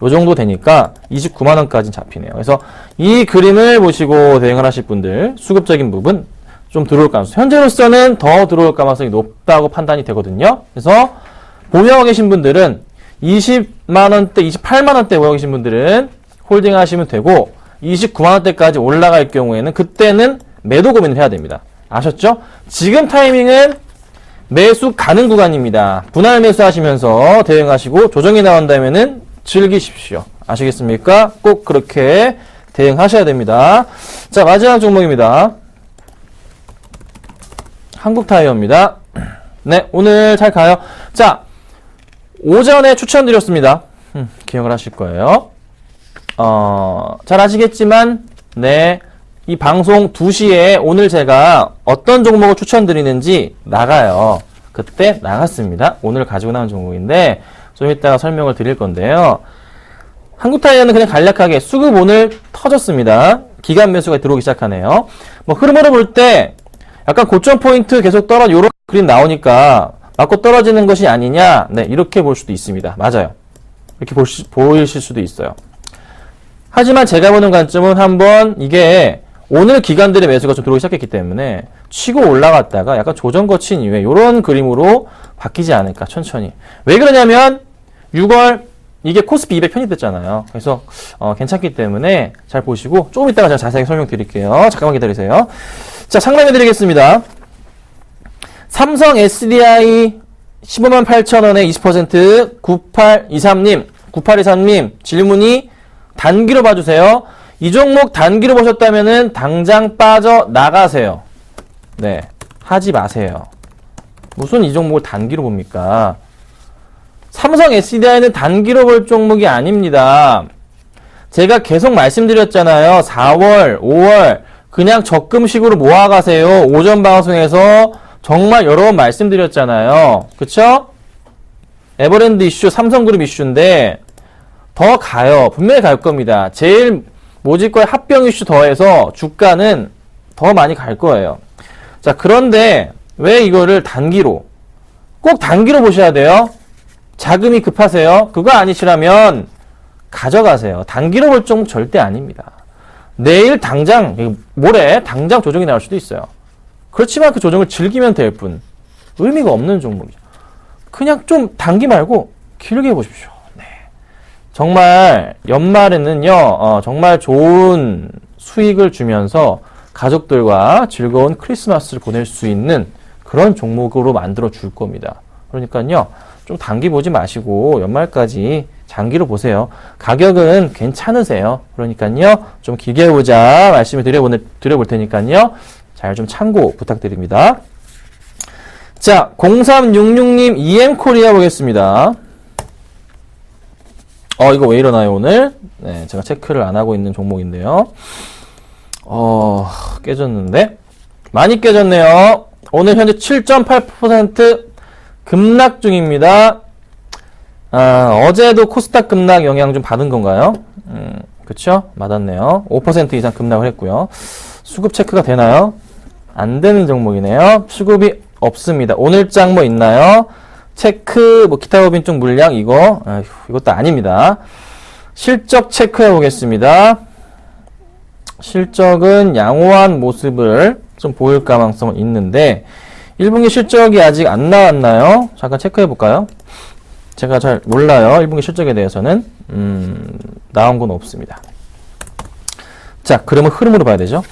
요 정도 되니까 29만원까지 잡히네요. 그래서 이 그림을 보시고 대응을 하실 분들 수급적인 부분 좀 들어올 가능성, 현재로서는 더 들어올 가능성이 높다고 판단이 되거든요. 그래서 보유하고 계신 분들은 20만원대, 28만원대 보유하고 계신 분들은 홀딩 하시면 되고, 29만원대까지 올라갈 경우에는 그때는 매도 고민을 해야 됩니다. 아셨죠? 지금 타이밍은 매수 가능 구간입니다. 분할 매수 하시면서 대응하시고 조정이 나온다면은 즐기십시오. 아시겠습니까? 꼭 그렇게 대응하셔야 됩니다. 자, 마지막 종목입니다. 한국타이어입니다. 네, 오늘 잘 가요. 자, 오전에 추천드렸습니다. 기억을 하실 거예요. 잘 아시겠지만, 네, 이 방송 2시에 오늘 제가 어떤 종목을 추천드리는지 나가요. 그때 나갔습니다. 오늘 가지고 나온 종목인데 좀 이따가 설명을 드릴 건데요. 한국타이어는 그냥 간략하게 수급 오늘 터졌습니다. 기간 매수가 들어오기 시작하네요. 뭐 흐름으로 볼 때 약간 고점 포인트 계속 떨어져 요런 그림 나오니까 맞고 떨어지는 것이 아니냐, 네, 이렇게 볼 수도 있습니다. 맞아요. 이렇게 보이실 수도 있어요. 하지만 제가 보는 관점은 한번 이게 오늘 기관들의 매수가 좀 들어오기 시작했기 때문에 치고 올라갔다가 약간 조정 거친 이후에 이런 그림으로 바뀌지 않을까, 천천히. 왜 그러냐면 6월 이게 코스피 200 편입됐잖아요. 그래서 괜찮기 때문에 잘 보시고 조금 이따가 제가 자세하게 설명드릴게요. 잠깐만 기다리세요. 자, 상담해드리겠습니다. 삼성 SDI 15만 8천원에 20% 9823님 질문이 단기로 봐주세요. 이 종목 단기로 보셨다면은 당장 빠져나가세요. 네, 하지 마세요. 무슨 이 종목을 단기로 봅니까? 삼성 SDI는 단기로 볼 종목이 아닙니다. 제가 계속 말씀드렸잖아요. 4월, 5월 그냥 적금식으로 모아가세요. 오전 방송에서 정말 여러 번 말씀드렸잖아요. 그쵸? 에버랜드 이슈, 삼성그룹 이슈인데 더 가요. 분명히 갈 겁니다. 제일 모질거의 합병 이슈 더해서 주가는 더 많이 갈 거예요. 자, 그런데 왜 이거를 단기로, 꼭 단기로 보셔야 돼요? 자금이 급하세요? 그거 아니시라면 가져가세요. 단기로 볼 종목 절대 아닙니다. 내일 당장, 모레 당장 조정이 나올 수도 있어요. 그렇지만 그 조정을 즐기면 될 뿐, 의미가 없는 종목이죠. 그냥 좀 단기 말고 길게 보십시오. 네. 정말 연말에는요, 정말 좋은 수익을 주면서 가족들과 즐거운 크리스마스를 보낼 수 있는 그런 종목으로 만들어 줄 겁니다. 그러니까요, 좀 단기 보지 마시고 연말까지 장기로 보세요. 가격은 괜찮으세요. 그러니까요, 좀 길게 보자 말씀을 드려볼 테니까요, 잘 좀 참고 부탁드립니다. 자, 0366님 EM코리아 보겠습니다. 이거 왜 이러나요, 오늘? 네, 제가 체크를 안 하고 있는 종목인데요. 깨졌는데? 많이 깨졌네요. 오늘 현재 7.8% 급락 중입니다. 어제도 코스닥 급락 영향 좀 받은 건가요? 그쵸? 맞았네요. 5% 이상 급락을 했고요. 수급 체크가 되나요? 안 되는 종목이네요. 수급이 없습니다. 오늘장 뭐 있나요? 체크, 뭐 기타 법인 쪽 물량 이것도 아닙니다. 실적 체크해 보겠습니다. 실적은 양호한 모습을 좀 보일 가능성은 있는데 1분기 실적이 아직 안 나왔나요? 잠깐 체크해 볼까요? 제가 잘 몰라요. 1분기 실적에 대해서는 나온 건 없습니다. 자, 그러면 흐름으로 봐야 되죠.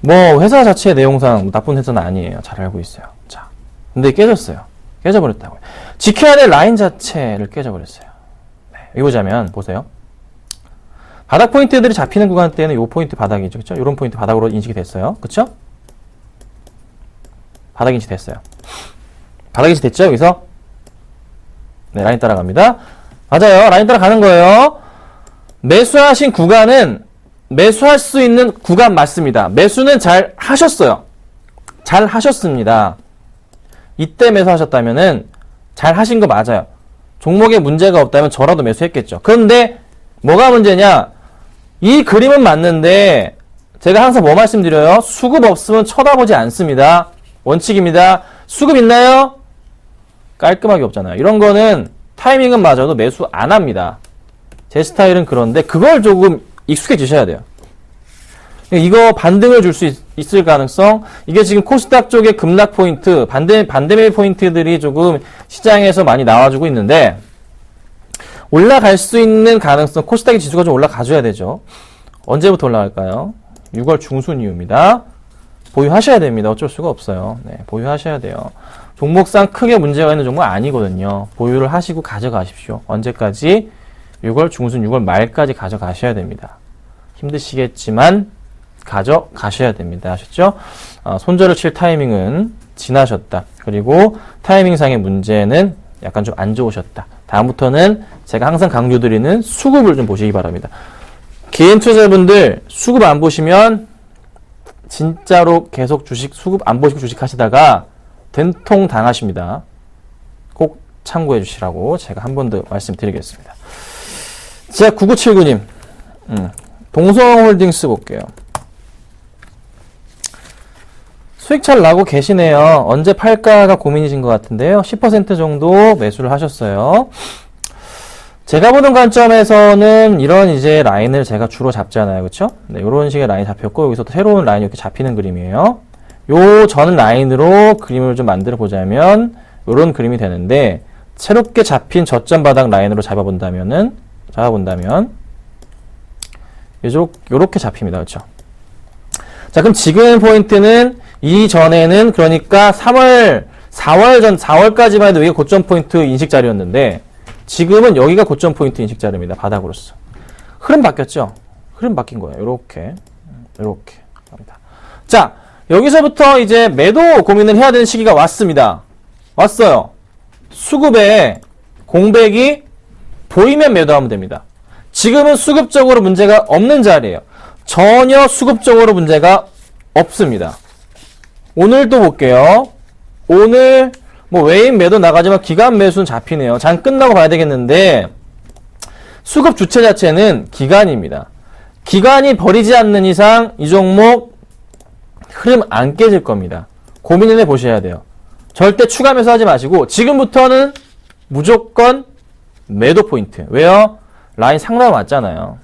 뭐 회사 자체의 내용상 나쁜 회사는 아니에요. 잘 알고 있어요. 자, 근데 깨졌어요. 깨져버렸다고요. 지켜야 될 라인 자체를 깨져버렸어요. 네, 여기 보자면 보세요. 바닥 포인트들이 잡히는 구간대에는 요 포인트 바닥이죠. 그쵸? 요런 포인트 바닥으로 인식이 됐어요. 그쵸? 바닥 인식 됐어요. 바닥 인식 됐죠? 여기서? 네, 라인 따라갑니다. 맞아요. 라인 따라가는 거예요. 매수하신 구간은 매수할 수 있는 구간 맞습니다. 매수는 잘 하셨어요. 잘 하셨습니다. 이때 매수하셨다면은 잘 하신 거 맞아요. 종목에 문제가 없다면 저라도 매수했겠죠. 그런데 뭐가 문제냐? 이 그림은 맞는데 제가 항상 뭐 말씀드려요? 수급 없으면 쳐다보지 않습니다. 원칙입니다. 수급 있나요? 깔끔하게 없잖아요. 이런 거는 타이밍은 맞아도 매수 안 합니다. 제 스타일은 그런데 그걸 조금 익숙해지셔야 돼요. 이거 반등을 줄 수 있을 가능성, 이게 지금 코스닥 쪽의 급락 포인트, 반대매 포인트들이 조금 시장에서 많이 나와주고 있는데 올라갈 수 있는 가능성, 코스닥의 지수가 좀 올라가줘야 되죠. 언제부터 올라갈까요? 6월 중순 이후입니다. 보유하셔야 됩니다. 어쩔 수가 없어요. 네, 보유하셔야 돼요. 종목상 크게 문제가 있는 종목 아니거든요. 보유를 하시고 가져가십시오. 언제까지? 6월 중순, 6월 말까지 가져가셔야 됩니다. 힘드시겠지만 가져가셔야 됩니다. 아셨죠? 손절을 칠 타이밍은 지나셨다. 그리고 타이밍상의 문제는 약간 좀 안 좋으셨다. 다음부터는 제가 항상 강조드리는 수급을 좀 보시기 바랍니다. 개인 투자자분들 수급 안 보시면 진짜로 계속 수급 안 보시고 주식 하시다가 된통 당하십니다. 꼭 참고해 주시라고 제가 한 번 더 말씀드리겠습니다. 자, 9979님. 동성홀딩스 볼게요. 수익 잘 나고 계시네요. 언제 팔까가 고민이신 것 같은데요. 10% 정도 매수를 하셨어요. 제가 보는 관점에서는 이런 이제 라인을 제가 주로 잡잖아요. 그쵸? 네, 이런 식의 라인이 잡혔고, 여기서 또 새로운 라인이 이렇게 잡히는 그림이에요. 요 전 라인으로 그림을 좀 만들어 보자면, 요런 그림이 되는데, 새롭게 잡힌 저점 바닥 라인으로 잡아본다면, 요렇게 잡힙니다. 그쵸? 자, 그럼 지금 포인트는 이전에는 그러니까 4월까지만 해도 이게 고점 포인트 인식 자리였는데 지금은 여기가 고점 포인트 인식 자리입니다. 바닥으로서. 흐름 바뀌었죠? 흐름 바뀐 거예요. 요렇게 갑니다. 자, 여기서부터 이제 매도 고민을 해야 되는 시기가 왔습니다. 왔어요. 수급에 공백이 보이면 매도하면 됩니다. 지금은 수급적으로 문제가 없는 자리예요. 전혀 수급적으로 문제가 없습니다. 오늘도 볼게요. 오늘 뭐 외인 매도 나가지만 기간 매수는 잡히네요. 장 끝나고 봐야 되겠는데 수급 주체 자체는 기간입니다. 기간이 버리지 않는 이상 이 종목 흐름 안 깨질 겁니다. 고민을 해보셔야 돼요. 절대 추가 매수하지 마시고 지금부터는 무조건 매도 포인트. 왜요? 라인 상단 왔잖아요.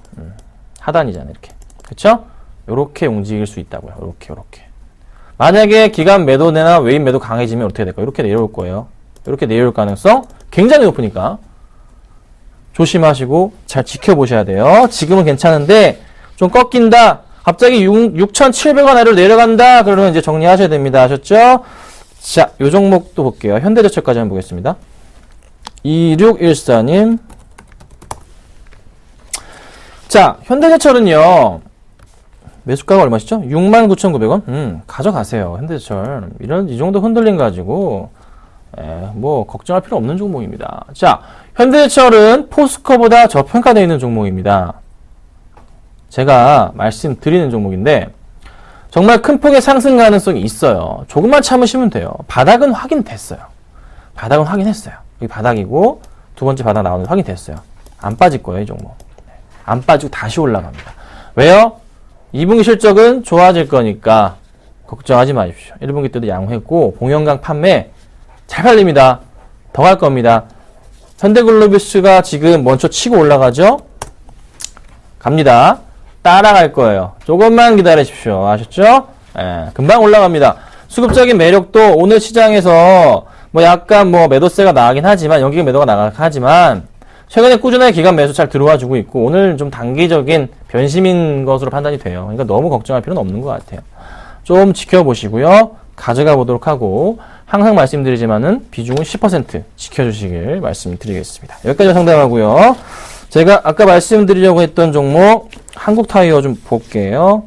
하단이잖아요. 이렇게. 그쵸? 요렇게 움직일 수 있다고요. 요렇게. 만약에 기간 매도나 외인 매도 강해지면 어떻게 될까요? 이렇게 내려올 거예요. 이렇게 내려올 가능성 굉장히 높으니까 조심하시고 잘 지켜보셔야 돼요. 지금은 괜찮은데 좀 꺾인다. 갑자기 6,700원 아래로 내려간다. 그러면 이제 정리하셔야 됩니다. 아셨죠? 자, 요 종목도 볼게요. 현대제철까지 한번 보겠습니다. 2614님. 자, 현대제철은요. 매수가가 얼마시죠? 69,900원? 가져가세요. 현대제철. 이 정도 흔들림 가지고, 뭐, 걱정할 필요 없는 종목입니다. 자, 현대제철은 포스코보다 저평가되어 있는 종목입니다. 제가 말씀드리는 종목인데, 정말 큰 폭의 상승 가능성이 있어요. 조금만 참으시면 돼요. 바닥은 확인됐어요. 바닥은 확인했어요. 여기 바닥이고, 두 번째 바닥 나오는 거 확인됐어요. 안 빠질 거예요, 이 종목. 안 빠지고 다시 올라갑니다. 왜요? 2분기 실적은 좋아질 거니까 걱정하지 마십시오. 1분기 때도 양호했고 봉영강 판매 잘 팔립니다. 더 갈 겁니다. 현대글로비스가 지금 먼저 치고 올라가죠? 갑니다. 따라갈 거예요. 조금만 기다리십시오. 아셨죠? 예, 금방 올라갑니다. 수급적인 매력도 오늘 시장에서 뭐 약간 뭐 매도세가 나가긴 하지만 연기금 매도가 나가긴 하지만 최근에 꾸준하게 기관 매수 잘 들어와 주고 있고 오늘 좀 단기적인 변심인 것으로 판단이 돼요. 그러니까 너무 걱정할 필요는 없는 것 같아요. 좀 지켜보시고요. 가져가 보도록 하고 항상 말씀드리지만은 비중은 10% 지켜주시길 말씀드리겠습니다. 여기까지 상담하고요. 제가 아까 말씀드리려고 했던 종목 한국타이어 좀 볼게요.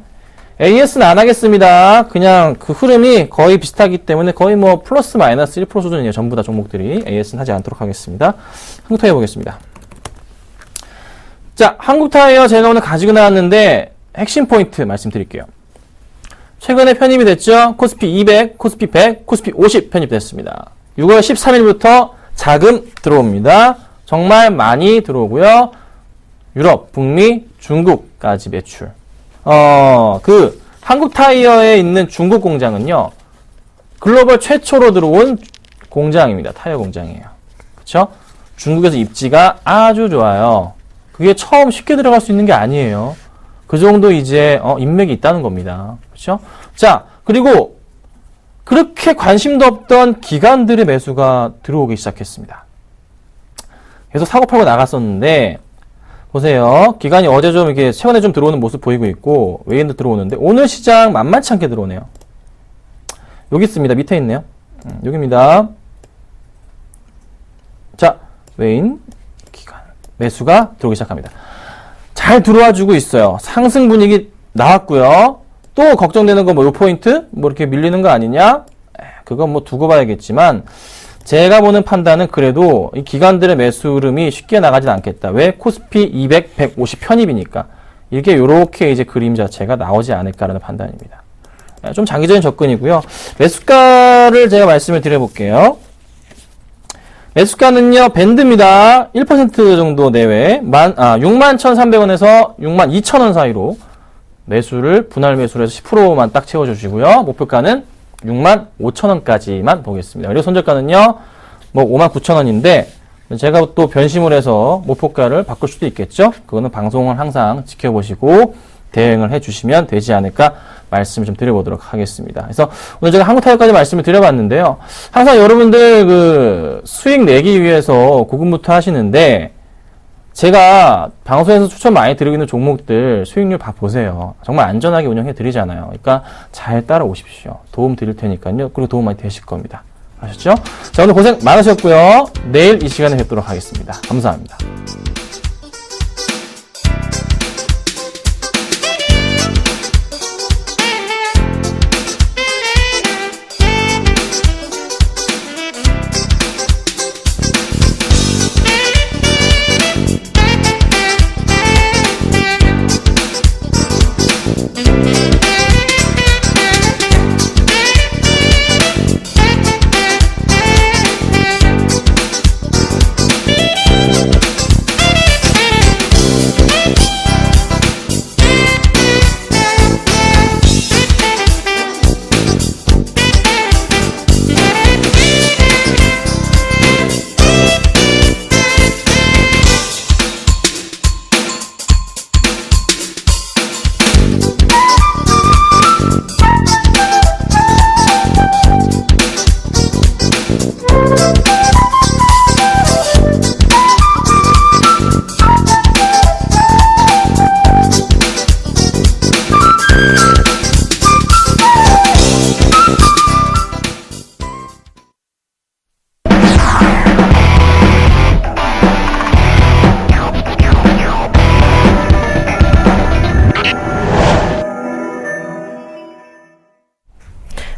AS는 안 하겠습니다. 그냥 그 흐름이 거의 비슷하기 때문에 거의 뭐 플러스 마이너스 1% 수준이에요. 전부 다 종목들이. AS는 하지 않도록 하겠습니다. 한국타이어 보겠습니다. 자, 한국타이어 제가 오늘 가지고 나왔는데 핵심 포인트 말씀드릴게요. 최근에 편입이 됐죠. 코스피 200, 코스피 100, 코스피 50 편입됐습니다. 6월 13일부터 자금 들어옵니다. 정말 많이 들어오고요. 유럽, 북미, 중국까지 매출. 그 한국타이어에 있는 중국 공장은요. 글로벌 최초로 들어온 공장입니다. 타이어 공장이에요. 그렇죠? 중국에서 입지가 아주 좋아요. 그게 처음 쉽게 들어갈 수 있는 게 아니에요. 그 정도 이제 인맥이 있다는 겁니다. 그렇죠? 자, 그리고 그렇게 관심도 없던 기관들의 매수가 들어오기 시작했습니다. 계속 사고팔고 나갔었는데 보세요. 기관이 어제 좀 이렇게 최근에 좀 들어오는 모습 보이고 있고 외인도 들어오는데 오늘 시장 만만치 않게 들어오네요. 여기 있습니다. 밑에 있네요. 여기입니다. 자, 외인 기관 매수가 들어오기 시작합니다. 잘 들어와 주고 있어요. 상승 분위기 나왔고요. 또 걱정되는 건 뭐 요 포인트? 뭐 이렇게 밀리는 거 아니냐? 그건 뭐 두고 봐야겠지만 제가 보는 판단은 그래도 이 기관들의 매수 흐름이 쉽게 나가진 않겠다. 왜? 코스피 200, 150 편입이니까. 이렇게 요렇게 이제 그림 자체가 나오지 않을까라는 판단입니다. 좀 장기적인 접근이고요. 매수가를 제가 말씀을 드려볼게요. 매수가는요, 밴드입니다. 1% 정도 내외. 61,300원에서 62,000원 사이로 매수를, 분할 매수를 해서 10%만 딱 채워주시고요. 목표가는 65,000원까지만 보겠습니다. 그리고 손절가는요, 뭐 59,000원인데, 제가 또 변심을 해서 목표가를 바꿀 수도 있겠죠? 그거는 방송을 항상 지켜보시고 대응을 해주시면 되지 않을까 말씀을 좀 드려보도록 하겠습니다. 그래서 오늘 제가 한국타이어까지 말씀을 드려봤는데요. 항상 여러분들 그 수익 내기 위해서 고군분투 하시는데, 제가 방송에서 추천 많이 드리고 있는 종목들 수익률 봐보세요. 정말 안전하게 운영해 드리잖아요. 그러니까 잘 따라오십시오. 도움 드릴 테니까요. 그리고 도움 많이 되실 겁니다. 아셨죠? 자, 오늘 고생 많으셨고요. 내일 이 시간에 뵙도록 하겠습니다. 감사합니다.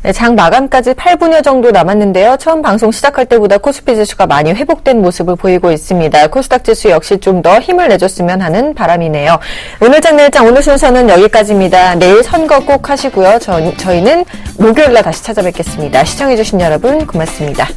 네, 장 마감까지 8분여 정도 남았는데요. 처음 방송 시작할 때보다 코스피 지수가 많이 회복된 모습을 보이고 있습니다. 코스닥 지수 역시 좀 더 힘을 내줬으면 하는 바람이네요. 오늘 장 내일장 오늘 순서는 여기까지입니다. 내일 선거 꼭 하시고요. 저희는 목요일날 다시 찾아뵙겠습니다. 시청해주신 여러분 고맙습니다.